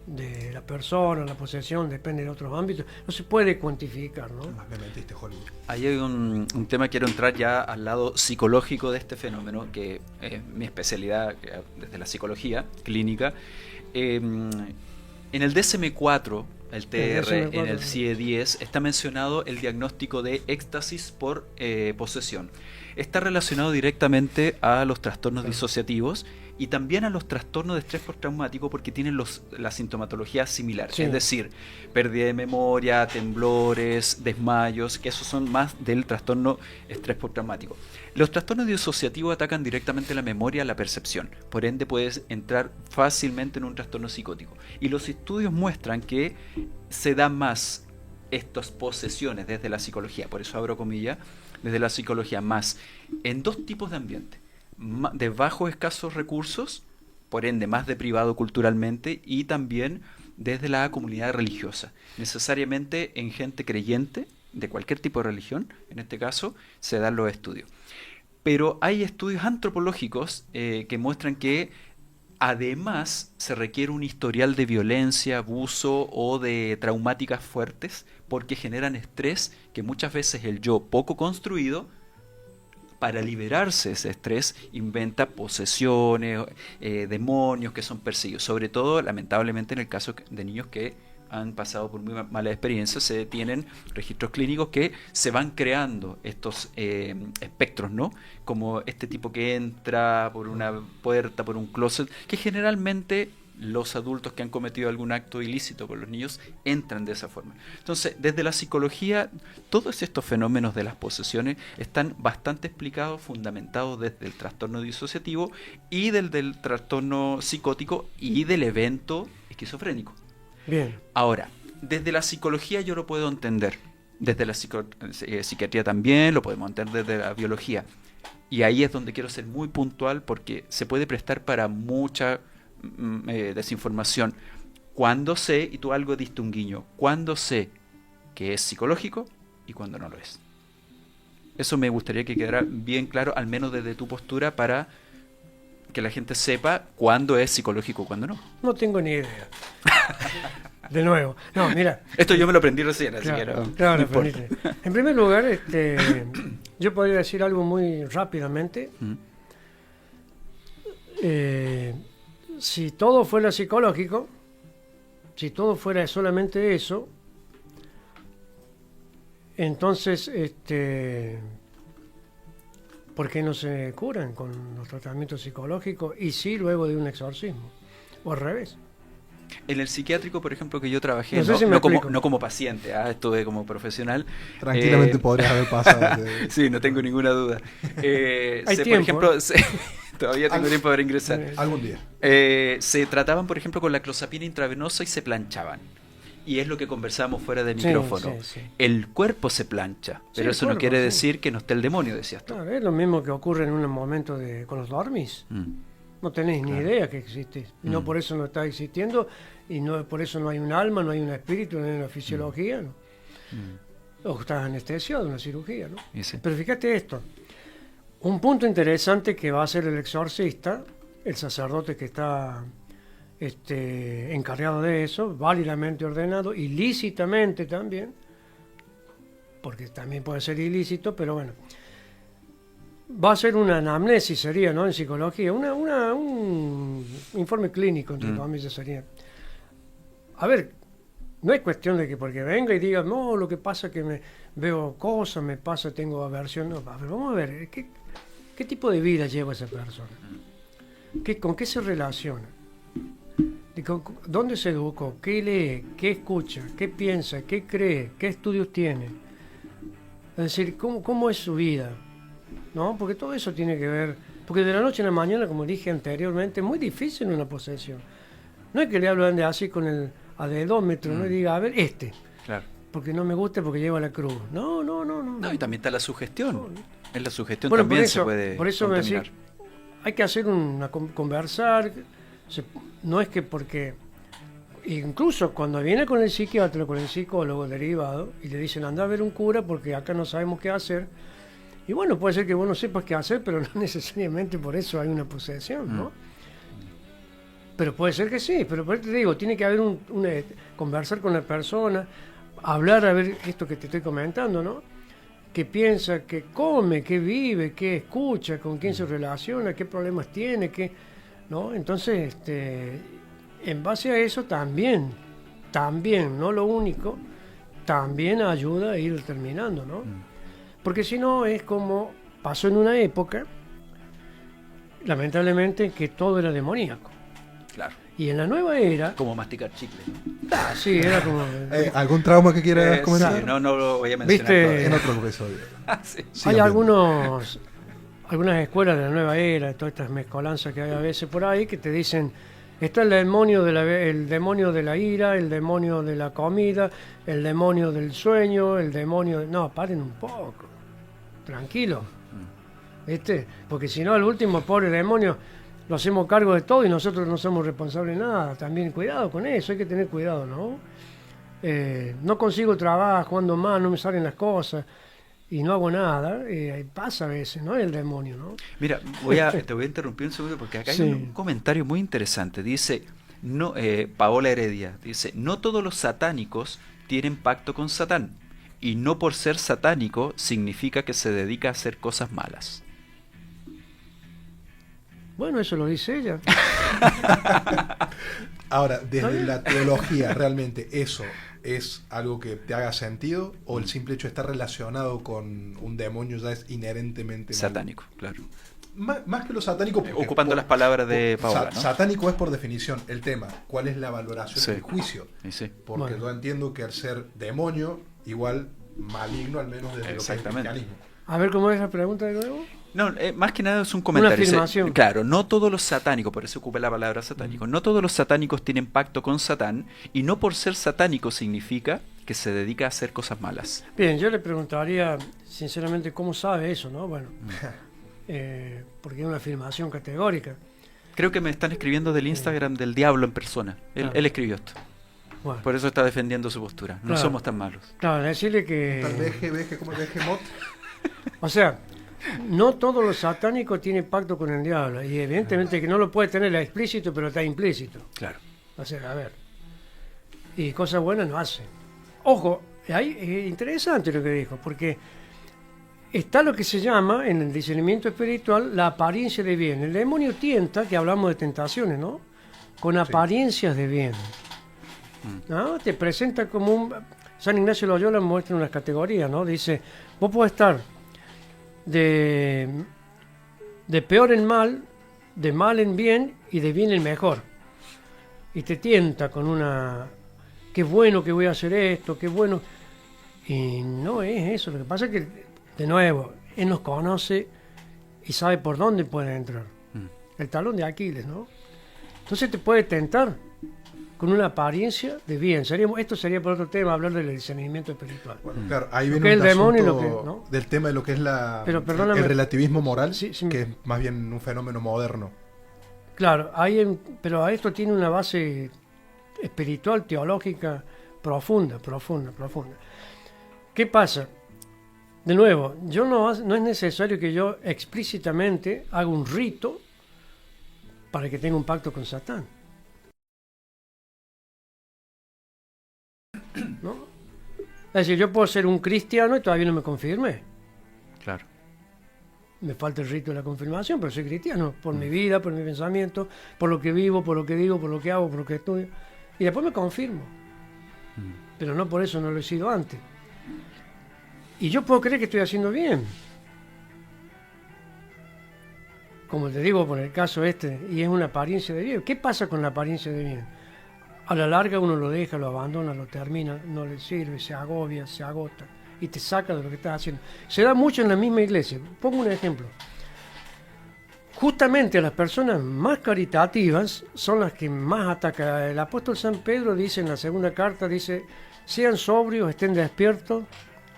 de la persona, la posesión, depende de otros ámbitos. No se puede cuantificar, ¿no? Me metiste, Hollywood. Ahí hay un tema, quiero entrar ya al lado psicológico de este fenómeno, que es mi especialidad desde la psicología clínica. En el DSM-4, el TR, en el CIE-10, está mencionado el diagnóstico de éxtasis por posesión. Está relacionado directamente a los trastornos disociativos y también a los trastornos de estrés postraumático, porque tienen la sintomatología similar, Sí. es decir, pérdida de memoria, temblores, desmayos, que esos son más del trastorno estrés postraumático. Los trastornos disociativos atacan directamente la memoria, la percepción, por ende puedes entrar fácilmente en un trastorno psicótico. Y los estudios muestran que se dan más estas posesiones desde la psicología, por eso abro comillas, desde la psicología, más en 2 tipos de ambiente: de bajos escasos recursos, por ende más deprivado culturalmente, y también desde la comunidad religiosa, necesariamente en gente creyente de cualquier tipo de religión. En este caso se dan los estudios, pero hay estudios antropológicos que muestran que además se requiere un historial de violencia, abuso o de traumáticas fuertes, porque generan estrés que muchas veces el yo poco construido para liberarse de ese estrés, inventa posesiones, demonios que son perseguidos. Sobre todo, lamentablemente, en el caso de niños que han pasado por muy malas experiencias, se tienen registros clínicos que se van creando estos espectros, ¿no? Como este tipo que entra por una puerta, por un closet, que generalmente los adultos que han cometido algún acto ilícito con los niños entran de esa forma. Entonces, desde la psicología, todos estos fenómenos de las posesiones están bastante explicados, fundamentados desde el trastorno disociativo y del trastorno psicótico y del evento esquizofrénico. Bien. Ahora, desde la psicología yo lo puedo entender, desde la psiquiatría también, lo podemos entender desde la biología. Y ahí es donde quiero ser muy puntual porque se puede prestar para mucha desinformación. Cuando sé, y tú algo diste un guiño, cuando sé que es psicológico y cuando no lo es. Eso me gustaría que quedara bien claro, al menos desde tu postura, para que la gente sepa cuándo es psicológico y cuándo no. No tengo ni idea. De nuevo. No, mira. Esto yo me lo aprendí recién, así Claro, que claro, no importa. permíteme. En primer lugar, yo podría decir algo muy rápidamente. Si todo fuera psicológico, si todo fuera solamente eso, entonces, ¿por qué no se curan con los tratamientos psicológicos y sí luego de un exorcismo? O al revés. En el psiquiátrico, por ejemplo, que yo trabajé, No sé si me explico. no como paciente, estuve como profesional. Tranquilamente podrías haber pasado. Sí, no tengo ninguna duda. Hay por tiempo, ejemplo, todavía tengo tiempo para ingresar. Algún día. Se trataban, por ejemplo, con la clozapina intravenosa y se planchaban. Y es lo que conversamos fuera de Sí, micrófono. sí. El cuerpo se plancha, pero el eso no cuerpo, quiere sí. decir que no esté el demonio, decías tú. Claro, es lo mismo que ocurre en un momento con los dormis. No tenés ni idea que existe. Y no por eso no está existiendo. Y no por eso no hay un alma, no hay un espíritu, no hay una fisiología. ¿No? O estás anestesiado de una cirugía. ¿No? Y sí. Pero fíjate esto. Un punto interesante que va a hacer el exorcista, el sacerdote que está encargado de eso, válidamente ordenado, ilícitamente también, porque también puede ser ilícito, pero bueno, va a ser una anamnesis, sería, ¿no? En psicología, un informe clínico, entre comillas, sería. A ver, no es cuestión de que porque venga y diga, no, lo que pasa es que me veo cosas, me pasa, tengo aversión. No, a ver, vamos a ver, ¿qué tipo de vida lleva esa persona? ¿Con qué se relaciona? ¿Dónde se educó? ¿Qué lee? ¿Qué escucha? ¿Qué piensa? ¿Qué cree? ¿Qué estudios tiene? Es decir, ¿cómo es su vida? ¿No? Porque todo eso tiene que ver... Porque de la noche a la mañana, como dije anteriormente, es muy difícil una posesión. No es que le hablan de así con el adedómetro, no y diga, a ver, Claro. porque no me gusta porque lleva la cruz. No. No, y también está la sugestión. En la sugestión Bueno, también por eso me contaminar. decía, hay que hacer conversar. No es que porque... Incluso cuando viene con el psiquiatra, con el psicólogo derivado, y le dicen, anda a ver un cura porque acá no sabemos qué hacer. Y bueno, puede ser que vos no sepas qué hacer, pero no necesariamente por eso hay una posesión, ¿no? Pero puede ser que sí, pero por eso te digo, tiene que haber conversar con la persona, hablar, a ver esto que te estoy comentando, ¿no? Qué piensa, qué come, qué vive, qué escucha, con quién se relaciona, qué problemas tiene, ¿no? Entonces, en base a eso también, no lo único, también ayuda a ir determinando, ¿no? Porque si no es como pasó en una época, lamentablemente, que todo era demoníaco. Claro. Y en la nueva era... Como masticar chicle. Sí, era como... ¿Algún trauma que quieras comentar? Sí, no lo voy a mencionar ¿Viste? todavía. En otro episodio. Sí. Sigan Hay viendo. algunas escuelas de la nueva era, todas estas mezcolanzas que hay a veces por ahí, que te dicen, está el demonio de la ira, el demonio de la comida, el demonio del sueño, el demonio... No, paren un poco, tranquilo, ¿viste? Porque si no, al último, pobre demonio, lo hacemos cargo de todo y nosotros no somos responsables de nada. También cuidado con eso, hay que tener cuidado, ¿no? No consigo trabajo, ando mal, no me salen las cosas y no hago nada. Pasa a veces, ¿no? El demonio, ¿no? Mira, te voy a interrumpir un segundo porque acá Sí. hay un comentario muy interesante. Dice, Paola Heredia, dice, no todos los satánicos tienen pacto con Satán y no por ser satánico significa que se dedica a hacer cosas malas. Bueno, eso lo dice ella. Ahora, ¿Está desde bien? la teología, ¿realmente eso es algo que te haga sentido? ¿O el simple hecho de estar relacionado con un demonio ya es inherentemente malo? Satánico, claro. Más que lo satánico... porque Ocupando las palabras de Paola, ¿no? Satánico es por definición el tema. ¿Cuál es la valoración Sí. del juicio? Y sí. Porque Bueno. yo entiendo que al ser demonio, igual maligno, al menos desde lo que es el Exactamente. cristianismo. A ver, ¿cómo es la pregunta de nuevo? No, más que nada es un comentario. Dice, afirmación. claro, no todos los satánicos, por eso ocupé la palabra satánico, no todos los satánicos tienen pacto con Satán, y no por ser satánico significa que se dedica a hacer cosas malas. Bien, yo le preguntaría, sinceramente, ¿cómo sabe eso, no? Bueno, porque es una afirmación categórica. Creo que me están escribiendo del Instagram del diablo en persona. Él, Ah. él escribió esto. Bueno, Por eso está defendiendo su postura. No Claro. somos tan malos. claro, decirle Tal que... veje, como el vegemot. O sea, no todos los satánicos tienen pacto con el diablo, y evidentemente que no lo puede tener explícito, pero está implícito. Claro. O sea, a ver. Y cosas buenas no hacen. Ojo, ahí es interesante lo que dijo, porque está lo que se llama en el discernimiento espiritual la apariencia de bien. El demonio tienta, que hablamos de tentaciones, ¿no? Con apariencias de bien. ¿No? Te presenta como un... San Ignacio de Loyola muestra unas categorías, ¿no? Dice, vos podés estar de peor en mal, de mal en bien y de bien en mejor. Y te tienta con una... Qué bueno que voy a hacer esto, qué bueno. Y no es eso. Lo que pasa es que, de nuevo, Él nos conoce y sabe por dónde puede entrar. El talón de Aquiles, ¿no? Entonces te puede tentar con una apariencia de bien. Esto sería por otro tema, hablar del discernimiento espiritual. Bueno, claro, ahí Lo viene que es un el demonio y asunto lo que- ¿no? del tema de lo que es Pero perdóname. el relativismo moral, Sí, sí, que es más bien un fenómeno moderno. Claro, pero a esto tiene una base espiritual, teológica, profunda. ¿Qué pasa? De nuevo, no es necesario que yo explícitamente haga un rito para que tenga un pacto con Satán. ¿No? Es decir, yo puedo ser un cristiano y todavía no me confirmé. Claro. Me falta el rito de la confirmación, pero soy cristiano, por mi vida, por mi pensamiento, por lo que vivo, por lo que digo, por lo que hago, por lo que estudio. Y después me confirmo. Pero no por eso no lo he sido antes. Y yo puedo creer que estoy haciendo bien. Como te digo por el caso este, y es una apariencia de bien. ¿Qué pasa con la apariencia de bien? A la larga uno lo deja, lo abandona, lo termina, no le sirve, se agobia, se agota y te saca de lo que estás haciendo. Se da mucho en la misma iglesia. Pongo un ejemplo. Justamente las personas más caritativas son las que más atacan. El apóstol San Pedro dice en la segunda carta, dice, sean sobrios, estén despiertos,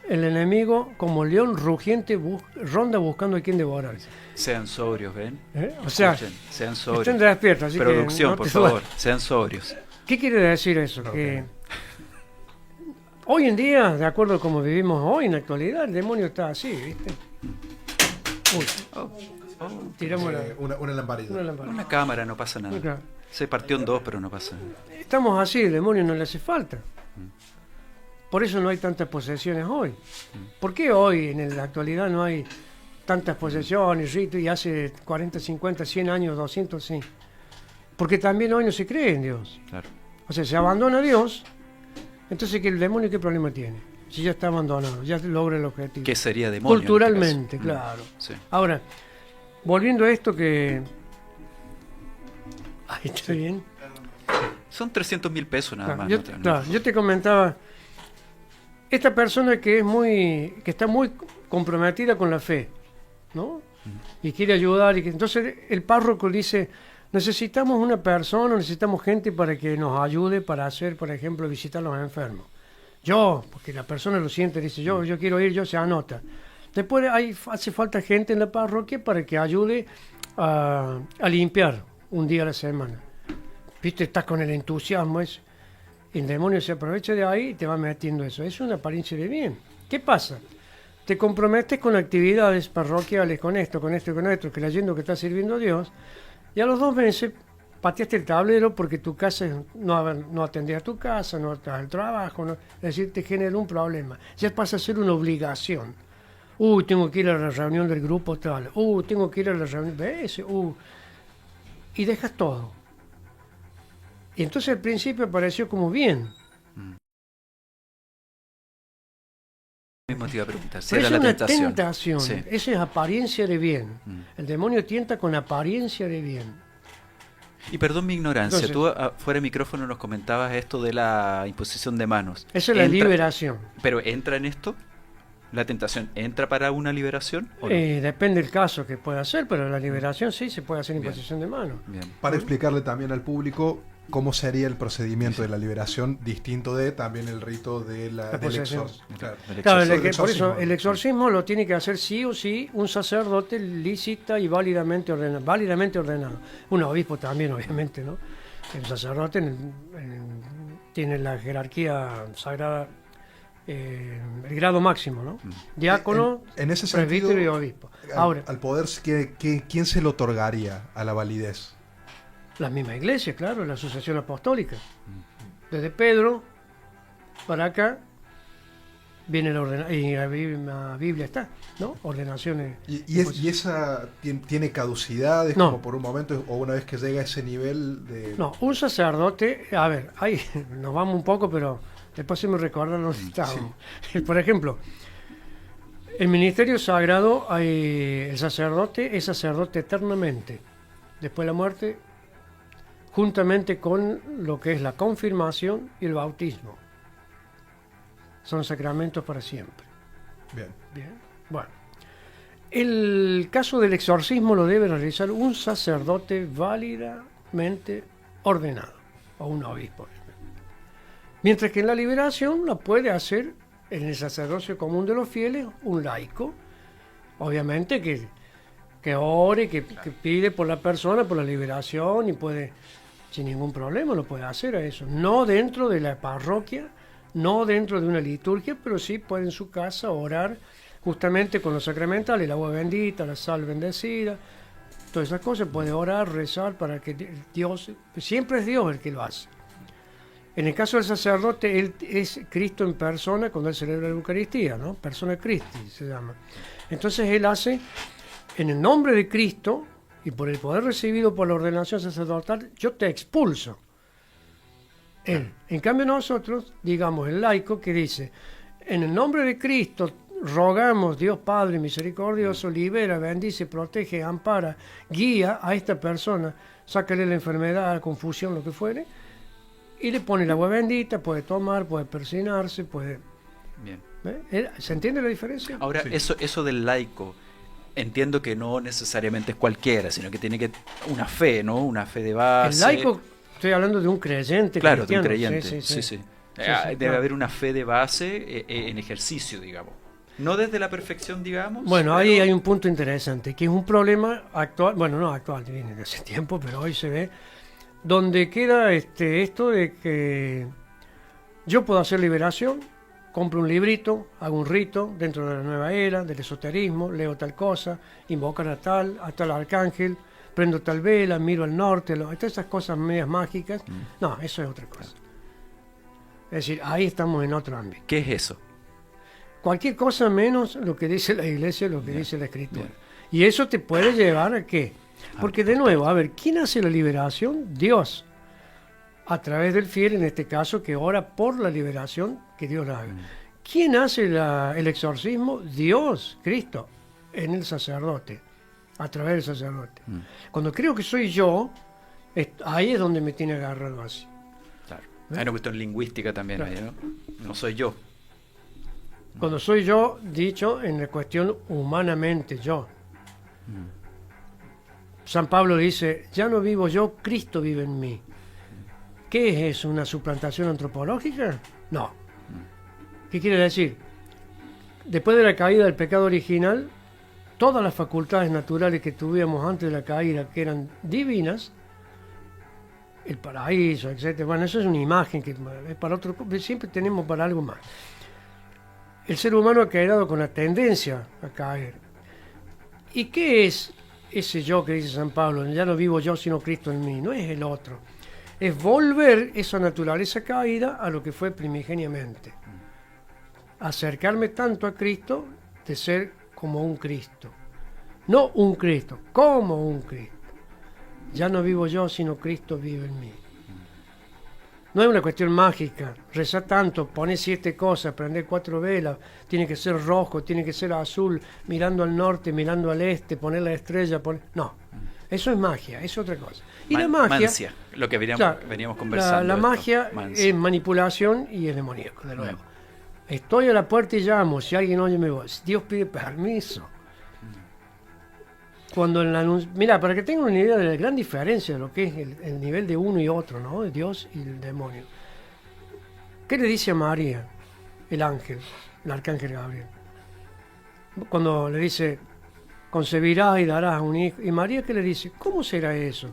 el enemigo como león rugiente ronda buscando a quien devorar. Sean sobrios, ¿ven? O sea, Escuchen, sean sobrios. estén despiertos. Así Producción, que no por te favor, duermas. sean sobrios. ¿Qué quiere decir eso? Que hoy en día, de acuerdo a cómo vivimos hoy en la actualidad, el demonio está así, ¿viste? Uy, tiramos Una lamparilla. una lámpara. Una cámara, no pasa nada. Claro. Se partió en dos, pero no pasa nada. Estamos así, el demonio no le hace falta. Por eso no hay tantas posesiones hoy. ¿Por qué hoy, en la actualidad, no hay tantas posesiones, ritos, y hace 40, 50, 100 años, 200, sí? Porque también hoy no se cree en Dios. Claro. O sea, se abandona a Dios, entonces ¿el demonio qué problema tiene? Si ya está abandonado, ya logra el objetivo. ¿Qué sería demonio? en este Culturalmente, caso? claro. Sí. Ahora, volviendo a esto que... Ahí está bien. Son 300.000 pesos nada Claro, más. yo, no te- no- claro, yo te comentaba, esta persona que está muy comprometida con la fe, ¿no? Y quiere ayudar, entonces el párroco dice, necesitamos una persona, necesitamos gente para que nos ayude para hacer, por ejemplo, visitar a los enfermos. Porque la persona lo siente, dice, yo quiero ir, se anota. Después hace falta gente en la parroquia para que ayude a limpiar un día a la semana. Viste, estás con el entusiasmo ese. El demonio se aprovecha de ahí y te va metiendo eso. Es una apariencia de bien. ¿Qué pasa? Te comprometes con actividades parroquiales, con esto, creyendo que estás sirviendo a Dios, y a los 2 meses pateaste el tablero porque tu casa no atendías a tu casa, no estás al trabajo, es decir, te genera un problema. Ya pasa a ser una obligación. Tengo que ir a la reunión del grupo tal. Tengo que ir a la reunión de ese. y dejas todo. Y entonces al principio pareció como bien. Mismo te iba a preguntar, si Pero era es la una tentación. tentación. Sí. Esa es apariencia de bien. Mm. El demonio tienta con apariencia de bien. Y perdón mi ignorancia, Entonces- tú fuera de micrófono nos comentabas esto de la imposición de manos. Esa es la Entra- liberación. ¿Pero entra en esto? ¿La tentación entra para una liberación? ¿O no? Depende del caso que pueda hacer, pero la liberación sí se puede hacer Bien. imposición de mano. Bien. Para explicarle también al público cómo sería el procedimiento de la liberación, distinto de también el rito de del posesión. Claro. El Claro, exorcismo. por eso exorcismo. el exorcismo lo tiene que hacer sí o sí un sacerdote lícita y válidamente ordenado. Un obispo también, obviamente, ¿no? El sacerdote tiene la jerarquía sagrada, el grado máximo, ¿no? Diácono, En ese presbítero sentido, y obispo. Ahora, al poder, ¿quién se lo otorgaría a la validez? la misma iglesia, claro, la asociación apostólica. Desde Pedro para acá viene la ordenación, y la Biblia está, ¿no? Ordenaciones. ¿Y esa tiene caducidades No. como por un momento o una vez que llega a ese nivel de... No, un sacerdote, a ver, ahí nos vamos un poco, pero después se me recuerda dónde estábamos. Por ejemplo, el ministerio sagrado, el sacerdote es sacerdote eternamente. Después de la muerte, juntamente con lo que es la confirmación y el bautismo. Son sacramentos para siempre. Bien. Bien. Bueno, el caso del exorcismo lo debe realizar un sacerdote válidamente ordenado, o un obispo. Mientras que en la liberación la puede hacer en el sacerdocio común de los fieles un laico, obviamente que ore, que pide por la persona, por la liberación, y puede, sin ningún problema, lo puede hacer a eso. No dentro de la parroquia, no dentro de una liturgia, pero sí puede en su casa orar justamente con los sacramentales, el agua bendita, la sal bendecida, todas esas cosas, puede orar, rezar para que Dios, siempre es Dios el que lo hace. En el caso del sacerdote, él es Cristo en persona cuando él celebra la Eucaristía, ¿no? Persona Christi se llama. Entonces él hace, en el nombre de Cristo y por el poder recibido por la ordenación sacerdotal, yo te expulso. Él. En cambio nosotros, digamos, el laico que dice, en el nombre de Cristo rogamos, Dios Padre misericordioso, libera, bendice, protege, ampara, guía a esta persona, sácale la enfermedad, la confusión, lo que fuere, y le pone el agua bendita, puede tomar, puede persinarse, puede... Bien. ¿Se entiende la diferencia? Ahora, Sí. eso del laico, entiendo que no necesariamente es cualquiera, sino que tiene que una fe, ¿no? Una fe de base. El laico, estoy hablando de un creyente Claro, de un cristiano. creyente. Sí, sí. sí, Debe claro. haber una fe de base en ejercicio, digamos. No desde la perfección, digamos. Bueno, pero- ahí hay un punto interesante, que es un problema actual, bueno, no actual, viene de hace tiempo, pero hoy se ve, donde queda esto de que yo puedo hacer liberación, compro un librito, hago un rito dentro de la nueva era, del esoterismo, leo tal cosa, invocan a tal arcángel, prendo tal vela, miro al norte, todas esas cosas medias mágicas. No, eso es otra cosa. Es decir, ahí estamos en otro ámbito. ¿Qué es eso? Cualquier cosa menos lo que dice la iglesia, lo que dice la escritura. bien. Y eso te puede llevar a qué. Porque de nuevo, a ver, ¿quién hace la liberación? Dios. A través del fiel, en este caso, que ora por la liberación, que Dios la haga. ¿Quién hace el exorcismo? Dios, Cristo, en el sacerdote, a través del sacerdote. Cuando creo que soy yo, ahí es donde me tiene agarrado así. Claro. Hay una cuestión lingüística también Claro. ahí, ¿no? No soy yo. Cuando soy yo, dicho en la cuestión humanamente yo. San Pablo dice, ya no vivo yo, Cristo vive en mí. ¿Qué es eso? ¿Una suplantación antropológica? No. ¿Qué quiere decir? Después de la caída del pecado original, todas las facultades naturales que tuvíamos antes de la caída, que eran divinas, el paraíso, etcétera. Bueno, eso es una imagen que es para otro, siempre tenemos para algo más. El ser humano ha quedado con la tendencia a caer. ¿Y qué es ese yo que dice San Pablo? Ya no vivo yo, sino Cristo en mí. No es el otro. Es volver esa naturaleza caída a lo que fue primigeniamente. Acercarme tanto a Cristo de ser como un Cristo. No un Cristo, como un Cristo. Ya no vivo yo, sino Cristo vive en mí. No es una cuestión mágica. Rezar tanto, poner 7 cosas, prender 4 velas, tiene que ser rojo, tiene que ser azul, mirando al norte, mirando al este, poner la estrella. No, eso es magia, es otra cosa. Y la magia, mancia, lo que veníamos conversando. La magia mancia. es manipulación y es demoníaco, de luego. Estoy a la puerta y llamo, si alguien oye mi voz, Dios pide permiso. Cuando mira, para que tengan una idea de la gran diferencia de lo que es el nivel de uno y otro, ¿no? De Dios y el demonio. ¿Qué le dice a María, el ángel, el arcángel Gabriel? Cuando le dice, concebirás y darás un hijo. ¿Y María qué le dice? ¿Cómo será eso?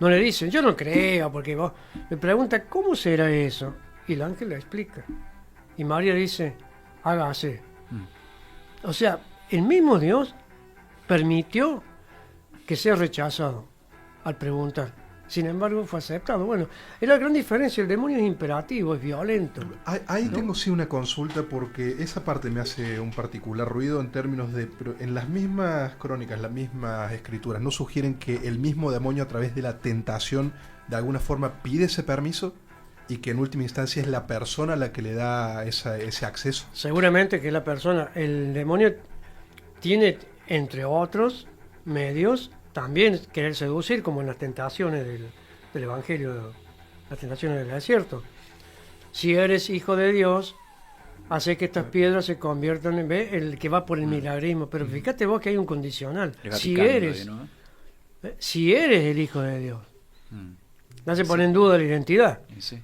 No le dicen, yo no creo, porque vos... Le pregunta, ¿cómo será eso? Y el ángel le explica. Y María dice, hágase. O sea, el mismo Dios permitió que sea rechazado al preguntar. Sin embargo, fue aceptado. Bueno, es la gran diferencia. El demonio es imperativo, es violento. Ahí tengo sí una consulta, porque esa parte me hace un particular ruido en términos de... Pero en las mismas crónicas, las mismas escrituras, ¿no sugieren que el mismo demonio a través de la tentación de alguna forma pide ese permiso? Y que en última instancia es la persona la que le da ese acceso. Seguramente que la persona, el demonio tiene, entre otros medios, también querer seducir, como en las tentaciones del Evangelio, las tentaciones del desierto. Si eres hijo de Dios, hace que estas piedras se conviertan en... El que va por el milagrismo. Pero fíjate vos que hay un condicional. Si eres el hijo de Dios. No se pone en duda la identidad. Sí.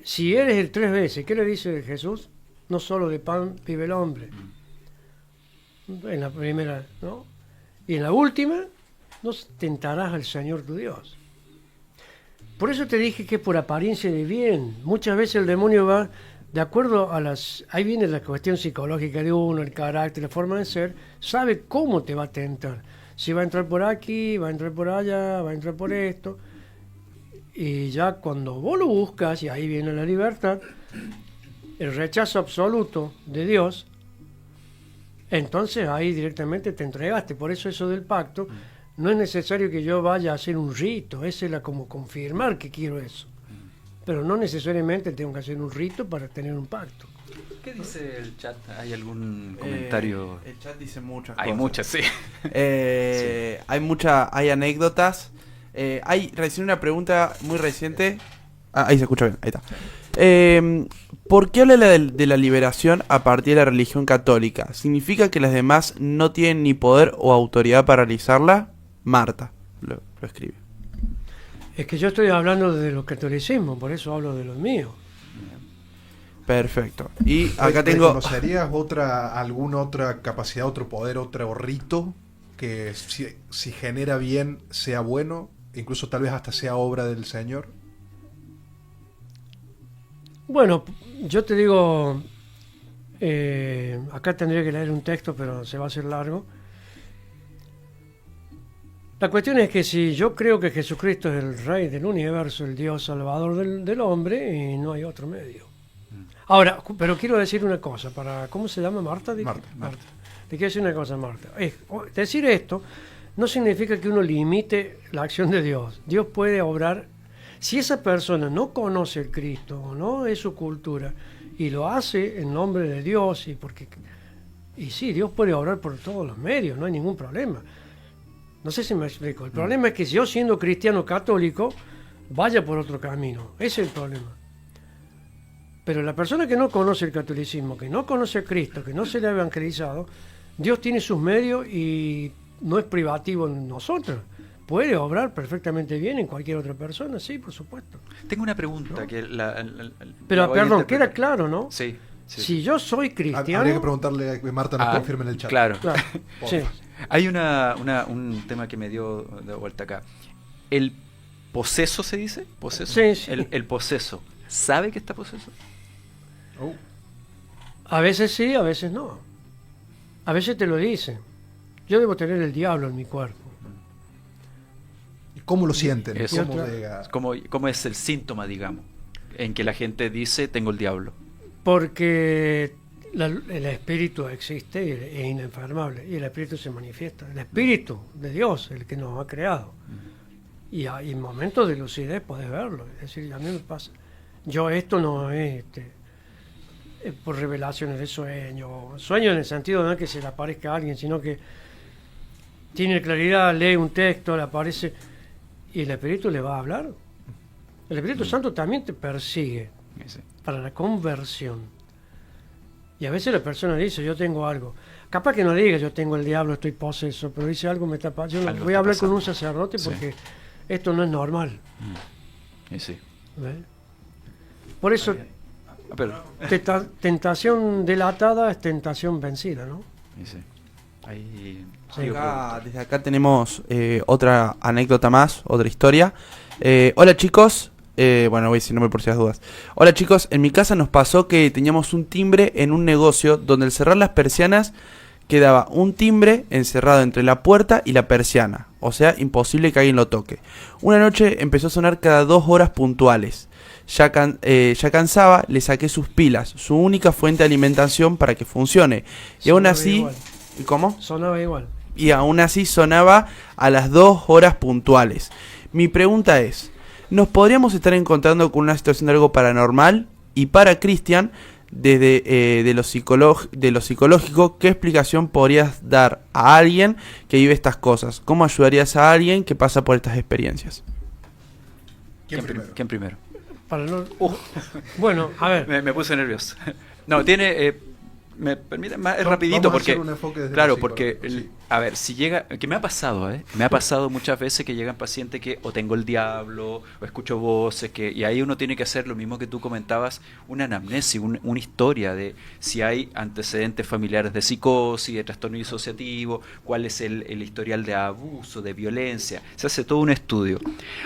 Si eres el 3 veces, ¿qué le dice Jesús? No solo de pan vive el hombre. En la primera, ¿no? Y en la última, no tentarás al Señor tu Dios. Por eso te dije que por apariencia de bien. Muchas veces el demonio va de acuerdo a las... Ahí viene la cuestión psicológica de uno, el carácter, la forma de ser. Sabe cómo te va a tentar. Si va a entrar por aquí, va a entrar por allá, va a entrar por esto. Y ya cuando vos lo buscas, y ahí viene la libertad, el rechazo absoluto de Dios, entonces ahí directamente te entregaste. Por eso del pacto, no es necesario que yo vaya a hacer un rito, es como confirmar que quiero eso. Pero no necesariamente tengo que hacer un rito para tener un pacto. ¿Qué dice el chat? ¿Hay algún comentario? El chat dice muchas Hay cosas. muchas, sí. Sí. Hay anécdotas. Hay recién una pregunta muy reciente. Ahí se escucha bien, ahí está. ¿Por qué habla de la liberación a partir de la religión católica? ¿Significa que las demás no tienen ni poder o autoridad para realizarla? Marta lo escribe. Es que yo estoy hablando de los catolicismos, por eso hablo de los míos. Perfecto. Y acá tengo... ¿Reconocerías alguna otra capacidad, otro poder, otro rito que si genera bien sea bueno, incluso tal vez hasta sea obra del Señor? Bueno, yo te digo, acá tendría que leer un texto, pero se va a hacer largo. La cuestión es que si yo creo que Jesucristo es el Rey del universo, el Dios salvador del hombre, y no hay otro medio. Ahora, pero quiero decir una cosa, ¿cómo se llama Marta? Marta. Te quiero decir una cosa, Marta. Decir esto no significa que uno limite la acción de Dios. Dios puede obrar. Si esa persona no conoce el Cristo o no es su cultura y lo hace en nombre de Dios y sí, Dios puede obrar por todos los medios, no hay ningún problema. No sé si me explico. El problema es que si yo, siendo cristiano católico, vaya por otro camino. Ese es el problema. Pero la persona que no conoce el catolicismo, que no conoce a Cristo, que no se le ha evangelizado, Dios tiene sus medios y no es privativo en nosotros. Puede obrar perfectamente bien en cualquier otra persona, sí, por supuesto. Tengo una pregunta ¿no? que Pero voy a perdón, interpretar. queda claro, ¿no? Sí. Si yo soy cristiano... Habría que preguntarle a que Marta nos confirme en el chat. Claro. sí. Hay un tema que me dio de vuelta acá. ¿El poseso se dice? ¿Poseso? Sí, sí. El poseso. ¿Sabe que está poseso? A veces sí, a veces no. A veces te lo dicen. Yo debo tener el diablo en mi cuerpo. ¿Cómo lo sienten? Eso. ¿Cómo es el síntoma, digamos, en que la gente dice tengo el diablo? Porque el espíritu existe, es inenfermable, y el espíritu se manifiesta. El espíritu de Dios, el que nos ha creado. y hay momentos de lucidez, podés verlo. Es decir, a mí me pasa. Yo esto no es por revelaciones de sueño. Sueño en el sentido no es que se le aparezca a alguien, sino que tiene claridad, lee un texto, le aparece y el Espíritu le va a hablar. El Espíritu Santo también te persigue Sí. para la conversión. Y a veces la persona dice, yo tengo algo. Capaz que no diga, yo tengo el diablo, estoy poseso, pero dice algo me está pasando. Yo Algo voy a está hablar con pasando. un sacerdote Sí. porque esto no es normal. Sí. ¿Ves? Por eso, Pero, tentación delatada es tentación vencida, ¿no? sí. Ahí, Sí. Desde acá tenemos otra anécdota más, otra historia. Hola chicos, bueno, voy a decir nombre por si las dudas. Hola chicos, en mi casa nos pasó que teníamos un timbre en un negocio donde al cerrar las persianas quedaba un timbre encerrado entre la puerta y la persiana. O sea, imposible que alguien lo toque. Una noche empezó a sonar cada 2 horas puntuales. Ya cansaba, le saqué sus pilas, su única fuente de alimentación para que funcione. Y aún Sonaba así... igual. ¿Cómo? Sonaba igual. Y aún así sonaba a las 2 horas puntuales. Mi pregunta es, ¿nos podríamos estar encontrando con una situación de algo paranormal? Y para Cristian, desde de lo psicológico, ¿qué explicación podrías dar a alguien que vive estas cosas? ¿Cómo ayudarías a alguien que pasa por estas experiencias? ¿Quién primero? Para no- Bueno, a ver, Me puse nervioso. No, tiene... me permite más es Vamos rapidito a porque hacer un enfoque desde claro lo porque psicológico, sí. a ver si llega que me ha pasado me ha pasado muchas veces que llegan pacientes que o tengo el diablo o escucho voces que y ahí uno tiene que hacer lo mismo que tú comentabas, una anamnesis, una historia de si hay antecedentes familiares de psicosis, de trastorno disociativo, cuál es el historial de abuso, de violencia, se hace todo un estudio.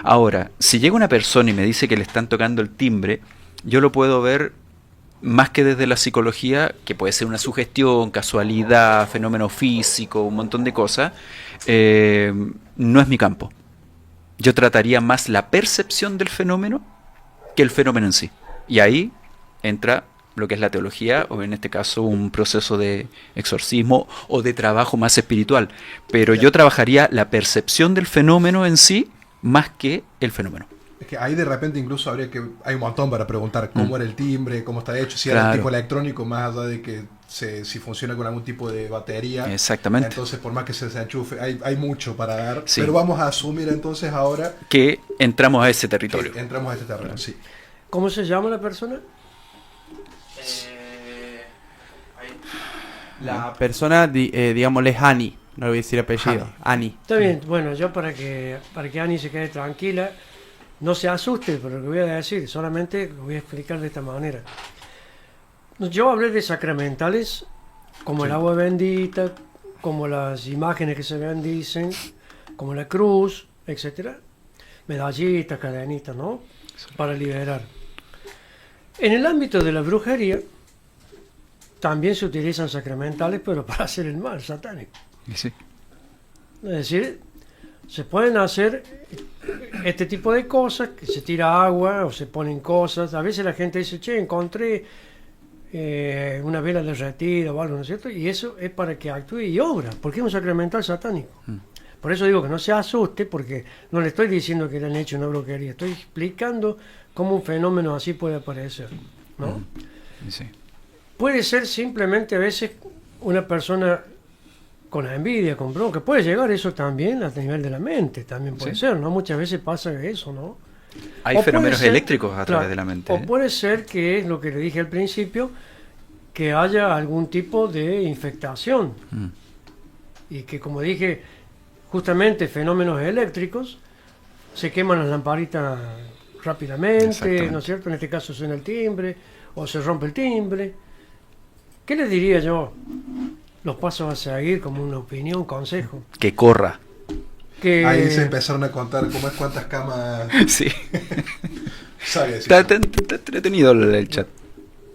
Ahora, si llega una persona y me dice que le están tocando el timbre, yo lo puedo ver más que desde la psicología, que puede ser una sugestión, casualidad, fenómeno físico, un montón de cosas, no es mi campo. Yo trataría más la percepción del fenómeno que el fenómeno en sí. Y ahí entra lo que es la teología, o en este caso un proceso de exorcismo o de trabajo más espiritual. Pero yo trabajaría la percepción del fenómeno en sí más que el fenómeno. Es que ahí de repente incluso hay un montón para preguntar cómo era el timbre, cómo está hecho, si era Claro. tipo electrónico, más allá de que si funciona con algún tipo de batería. Exactamente. Entonces, por más que se enchufe, hay mucho para dar. Sí. Pero vamos a asumir entonces ahora Que entramos a ese territorio. que entramos a este terreno. Sí. ¿cómo se llama la persona? La persona, digámosle, es Ani. No le voy a decir apellido. Ani. Está bien, bueno, yo para que Ani se quede tranquila, no se asuste por lo que voy a decir, solamente lo voy a explicar de esta manera. Yo hablé de sacramentales, como el agua bendita, como las imágenes que se bendicen, como la cruz, etcétera, medallitas, cadenitas, ¿no? Para liberar. En el ámbito de la brujería, también se utilizan sacramentales, pero para hacer el mal satánico. Sí. Es decir, se pueden hacer este tipo de cosas, que se tira agua o se ponen cosas. A veces la gente dice, che, encontré una vela derretida o algo, ¿no es cierto? Y eso es para que actúe y obra, porque es un sacramental satánico. Por eso digo que no se asuste, porque no le estoy diciendo que le han hecho una brujería, estoy explicando cómo un fenómeno así puede aparecer, ¿no? Sí. Puede ser simplemente a veces una persona con envidia, con bronca. Puede llegar eso también a nivel de la mente, también puede Sí. ser, ¿no? Muchas veces pasa eso, ¿no? Hay O fenómenos puede ser- eléctricos a través claro, de la mente. O puede ser que es lo que le dije al principio, que haya algún tipo de infectación. Mm. Y que, como dije, justamente fenómenos eléctricos, se queman las lamparitas rápidamente, Exactamente. ¿no es cierto? En este caso suena el timbre, o se rompe el timbre. ¿Qué les diría yo? Los pasos a seguir como una opinión, consejo. Que corra. Que Ahí se empezaron a contar cómo es cuántas camas Sí. sabe decir. Está entretenido el chat.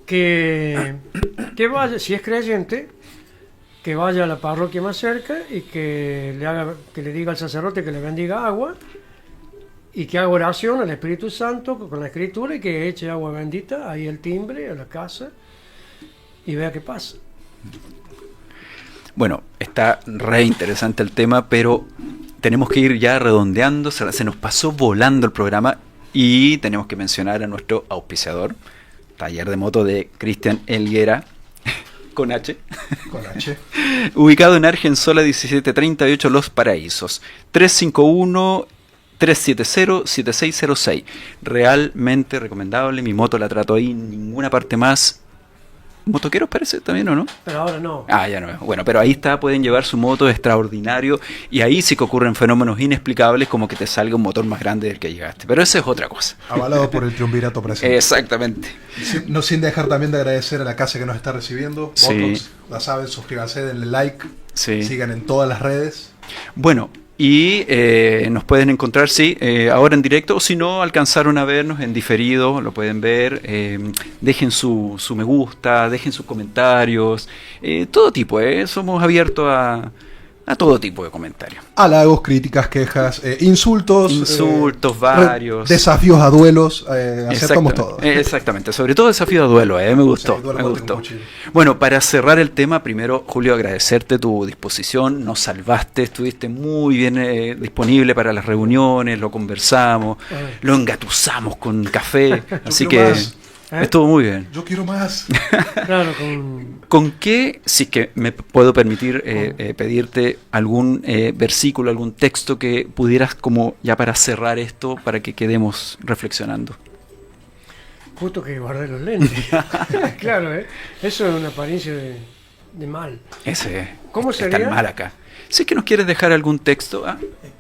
que vaya, si es creyente, que vaya a la parroquia más cerca y que le diga al sacerdote que le bendiga agua y que haga oración al Espíritu Santo con la Escritura y que eche agua bendita ahí al timbre, a la casa y vea qué pasa. Bueno, está re interesante el tema, pero tenemos que ir ya redondeando, se nos pasó volando el programa y tenemos que mencionar a nuestro auspiciador, Taller de Moto de Cristian Helguera, con H. Con H. Ubicado en Argensola 1738 Los Paraísos. 351-370-7606. Realmente recomendable. Mi moto la trato ahí en ninguna parte más. ¿Motoqueros parece también o no? Pero ahora no. Ah, ya no. Bueno, pero ahí está, pueden llevar su moto, es extraordinario. Y ahí sí que ocurren fenómenos inexplicables como que te salga un motor más grande del que llegaste. Pero eso es otra cosa. Avalado por el triunvirato presente. Exactamente. No sin dejar también de agradecer a la casa que nos está recibiendo. Sí. Botox, la saben, suscríbanse, denle like, Sí. sigan en todas las redes. Bueno, y nos pueden encontrar, sí, ahora en directo, o si no, alcanzaron a vernos en diferido, lo pueden ver. Dejen su me gusta, dejen sus comentarios, todo tipo, somos abiertos a todo tipo de comentarios. Halagos, críticas, quejas, insultos. Varios. Desafíos a duelos, aceptamos todo. Exactamente, sobre todo desafío a duelo, me gustó, Sí, duelo me con gustó. cuchillo. Bueno, para cerrar el tema, primero, Julio, agradecerte tu disposición, nos salvaste, estuviste muy bien disponible para las reuniones, lo conversamos, lo engatusamos con café, así quiero que más. estuvo muy bien. Yo quiero más. Claro, con... ¿Con qué, si es que me puedo permitir pedirte algún versículo, algún texto que pudieras como ya para cerrar esto, para que quedemos reflexionando? Justo que guardé los lentes. Claro, eso es una apariencia de mal. Ese ¿Cómo está sería? mal acá. Si es que nos quieres dejar algún texto,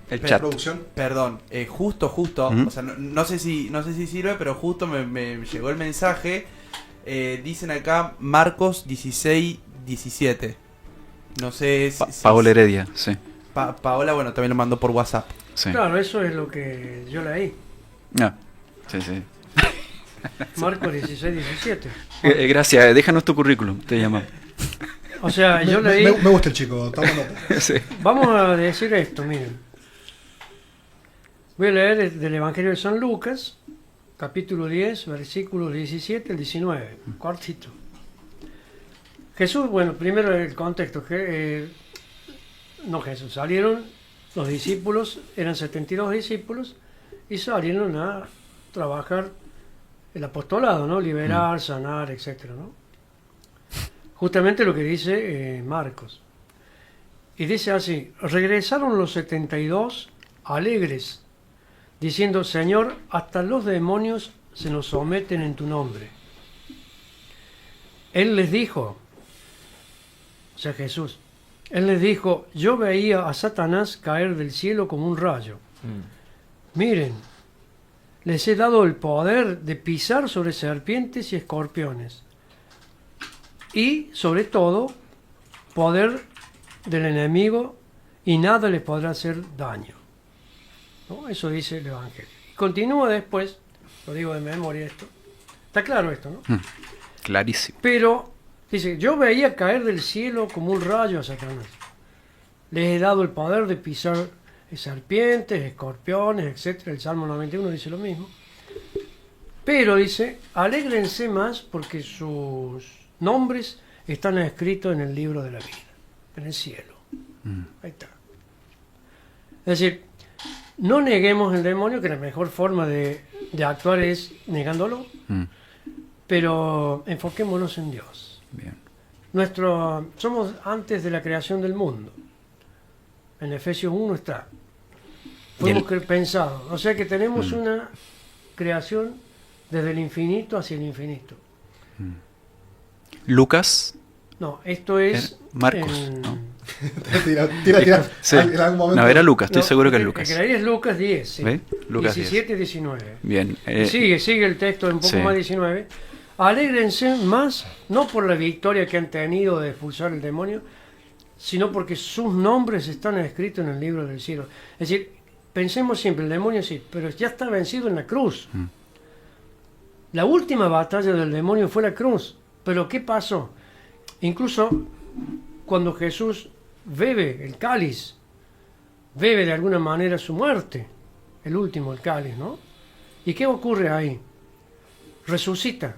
el chat. Producción. Perdón, justo, Ujú. o sea, no sé si sirve, pero justo me llegó el mensaje. Dicen acá Marcos 16:17. No sé si Paola Heredia, sí. Paola, bueno, también lo mandó por WhatsApp. Sí. Claro, eso es lo que yo leí. Ah, sí, sí. Marcos 16, 17. Gracias, déjanos tu currículum, te llamamos. O sea, yo leí... Me gusta el chico, toma nota. Sí. Vamos a decir esto, miren. Voy a leer del Evangelio de San Lucas, capítulo 10, versículos 17 al 19, cortito. Jesús, bueno, primero el contexto, Jesús, salieron los discípulos, eran 72 discípulos, y salieron a trabajar el apostolado, ¿no? Liberar, sanar, etcétera, ¿no? Justamente lo que dice Marcos. Y dice así: regresaron los 72 alegres, diciendo: Señor, hasta los demonios se nos someten en tu nombre. Él les dijo, o sea Jesús, Él les dijo: yo veía a Satanás caer del cielo como un rayo. Miren, les he dado el poder de pisar sobre serpientes y escorpiones, y sobre todo poder del enemigo, y nada les podrá hacer daño, ¿no? Eso dice el Evangelio. Y continúa después, lo digo de memoria esto, está claro esto, ¿no? Clarísimo. Pero dice: yo veía caer del cielo como un rayo a Satanás. Les he dado el poder de pisar serpientes, escorpiones, etcétera. El Salmo 91 dice lo mismo. Pero dice: alégrense más porque sus nombres están escritos en el libro de la vida, en el cielo. Ahí está. Es decir, no neguemos el demonio, que la mejor forma de actuar es negándolo, pero enfoquémonos en Dios. Bien. Somos antes de la creación del mundo. En Efesios 1 está. Fuimos pensados. O sea que tenemos una creación desde el infinito hacia el infinito. Lucas. No, esto es... Marcos, ¿no? Tira. Sí. En algún momento. No, era Lucas, estoy No, seguro que es el Lucas. que leí es Lucas 10, sí. ¿Ve? Lucas 17 y 19. Bien. Y sigue el texto un poco sí. más 19. Alégrense más, no por la victoria que han tenido de expulsar el demonio, sino porque sus nombres están escritos en el libro del cielo. Es decir, pensemos siempre, el demonio sí, pero ya está vencido en la cruz. La última batalla del demonio fue la cruz. Pero ¿qué pasó? Incluso cuando Jesús bebe el cáliz, bebe de alguna manera su muerte, el último, el cáliz, ¿no? ¿Y qué ocurre ahí? Resucita.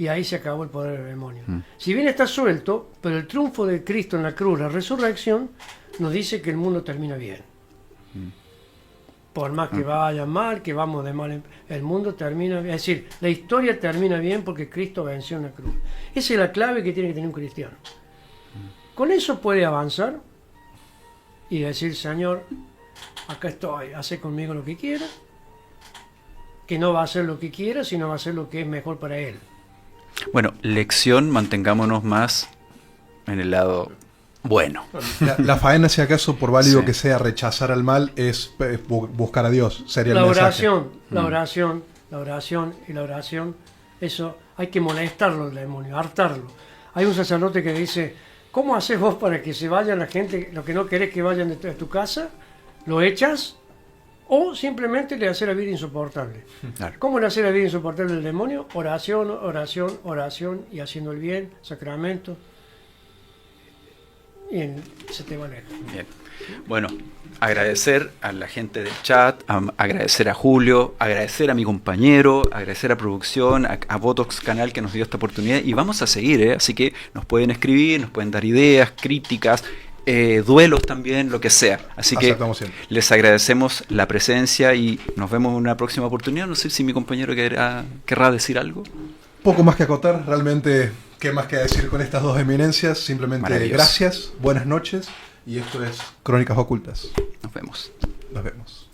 y ahí se acabó el poder del demonio. Si bien está suelto, pero el triunfo de Cristo en la cruz, la resurrección, nos dice que el mundo termina bien. Por más que vaya mal, que vamos de mal, el mundo termina bien. Es decir, la historia termina bien porque Cristo venció en la cruz. Esa es la clave que tiene que tener un cristiano. Con eso puede avanzar y decir, Señor, acá estoy, hace conmigo lo que quiera, que no va a hacer lo que quiera, sino va a hacer lo que es mejor para Él. Bueno, lección, mantengámonos más en el lado bueno. La faena, si acaso, por válido Sí. que sea, rechazar al mal es buscar a Dios. Sería La el mensaje. oración, la oración, la oración y la oración, eso hay que molestarlo al demonio, hartarlo. Hay un sacerdote que dice, ¿cómo haces vos para que se vayan la gente, lo que no querés que vayan de tu casa? ¿Lo echas? O simplemente le hace la vida insoportable. Claro. ¿Cómo le hace la vida insoportable al demonio? Oración, oración, oración y haciendo el bien, sacramento. Y se te va lejos. Bien. Bueno, agradecer a la gente del chat, agradecer a Julio, agradecer a mi compañero, agradecer a producción, a Botox Canal que nos dio esta oportunidad y vamos a seguir, ¿eh? Así que nos pueden escribir, nos pueden dar ideas, críticas, duelos también, lo que sea. Así que Aceptamos siempre. les agradecemos la presencia y nos vemos en una próxima oportunidad. No sé si mi compañero querrá decir algo. Poco más que acotar, realmente, ¿qué más que decir con estas dos eminencias? Simplemente Maravilloso. gracias, buenas noches, y esto es Crónicas Ocultas. Nos vemos. Nos vemos.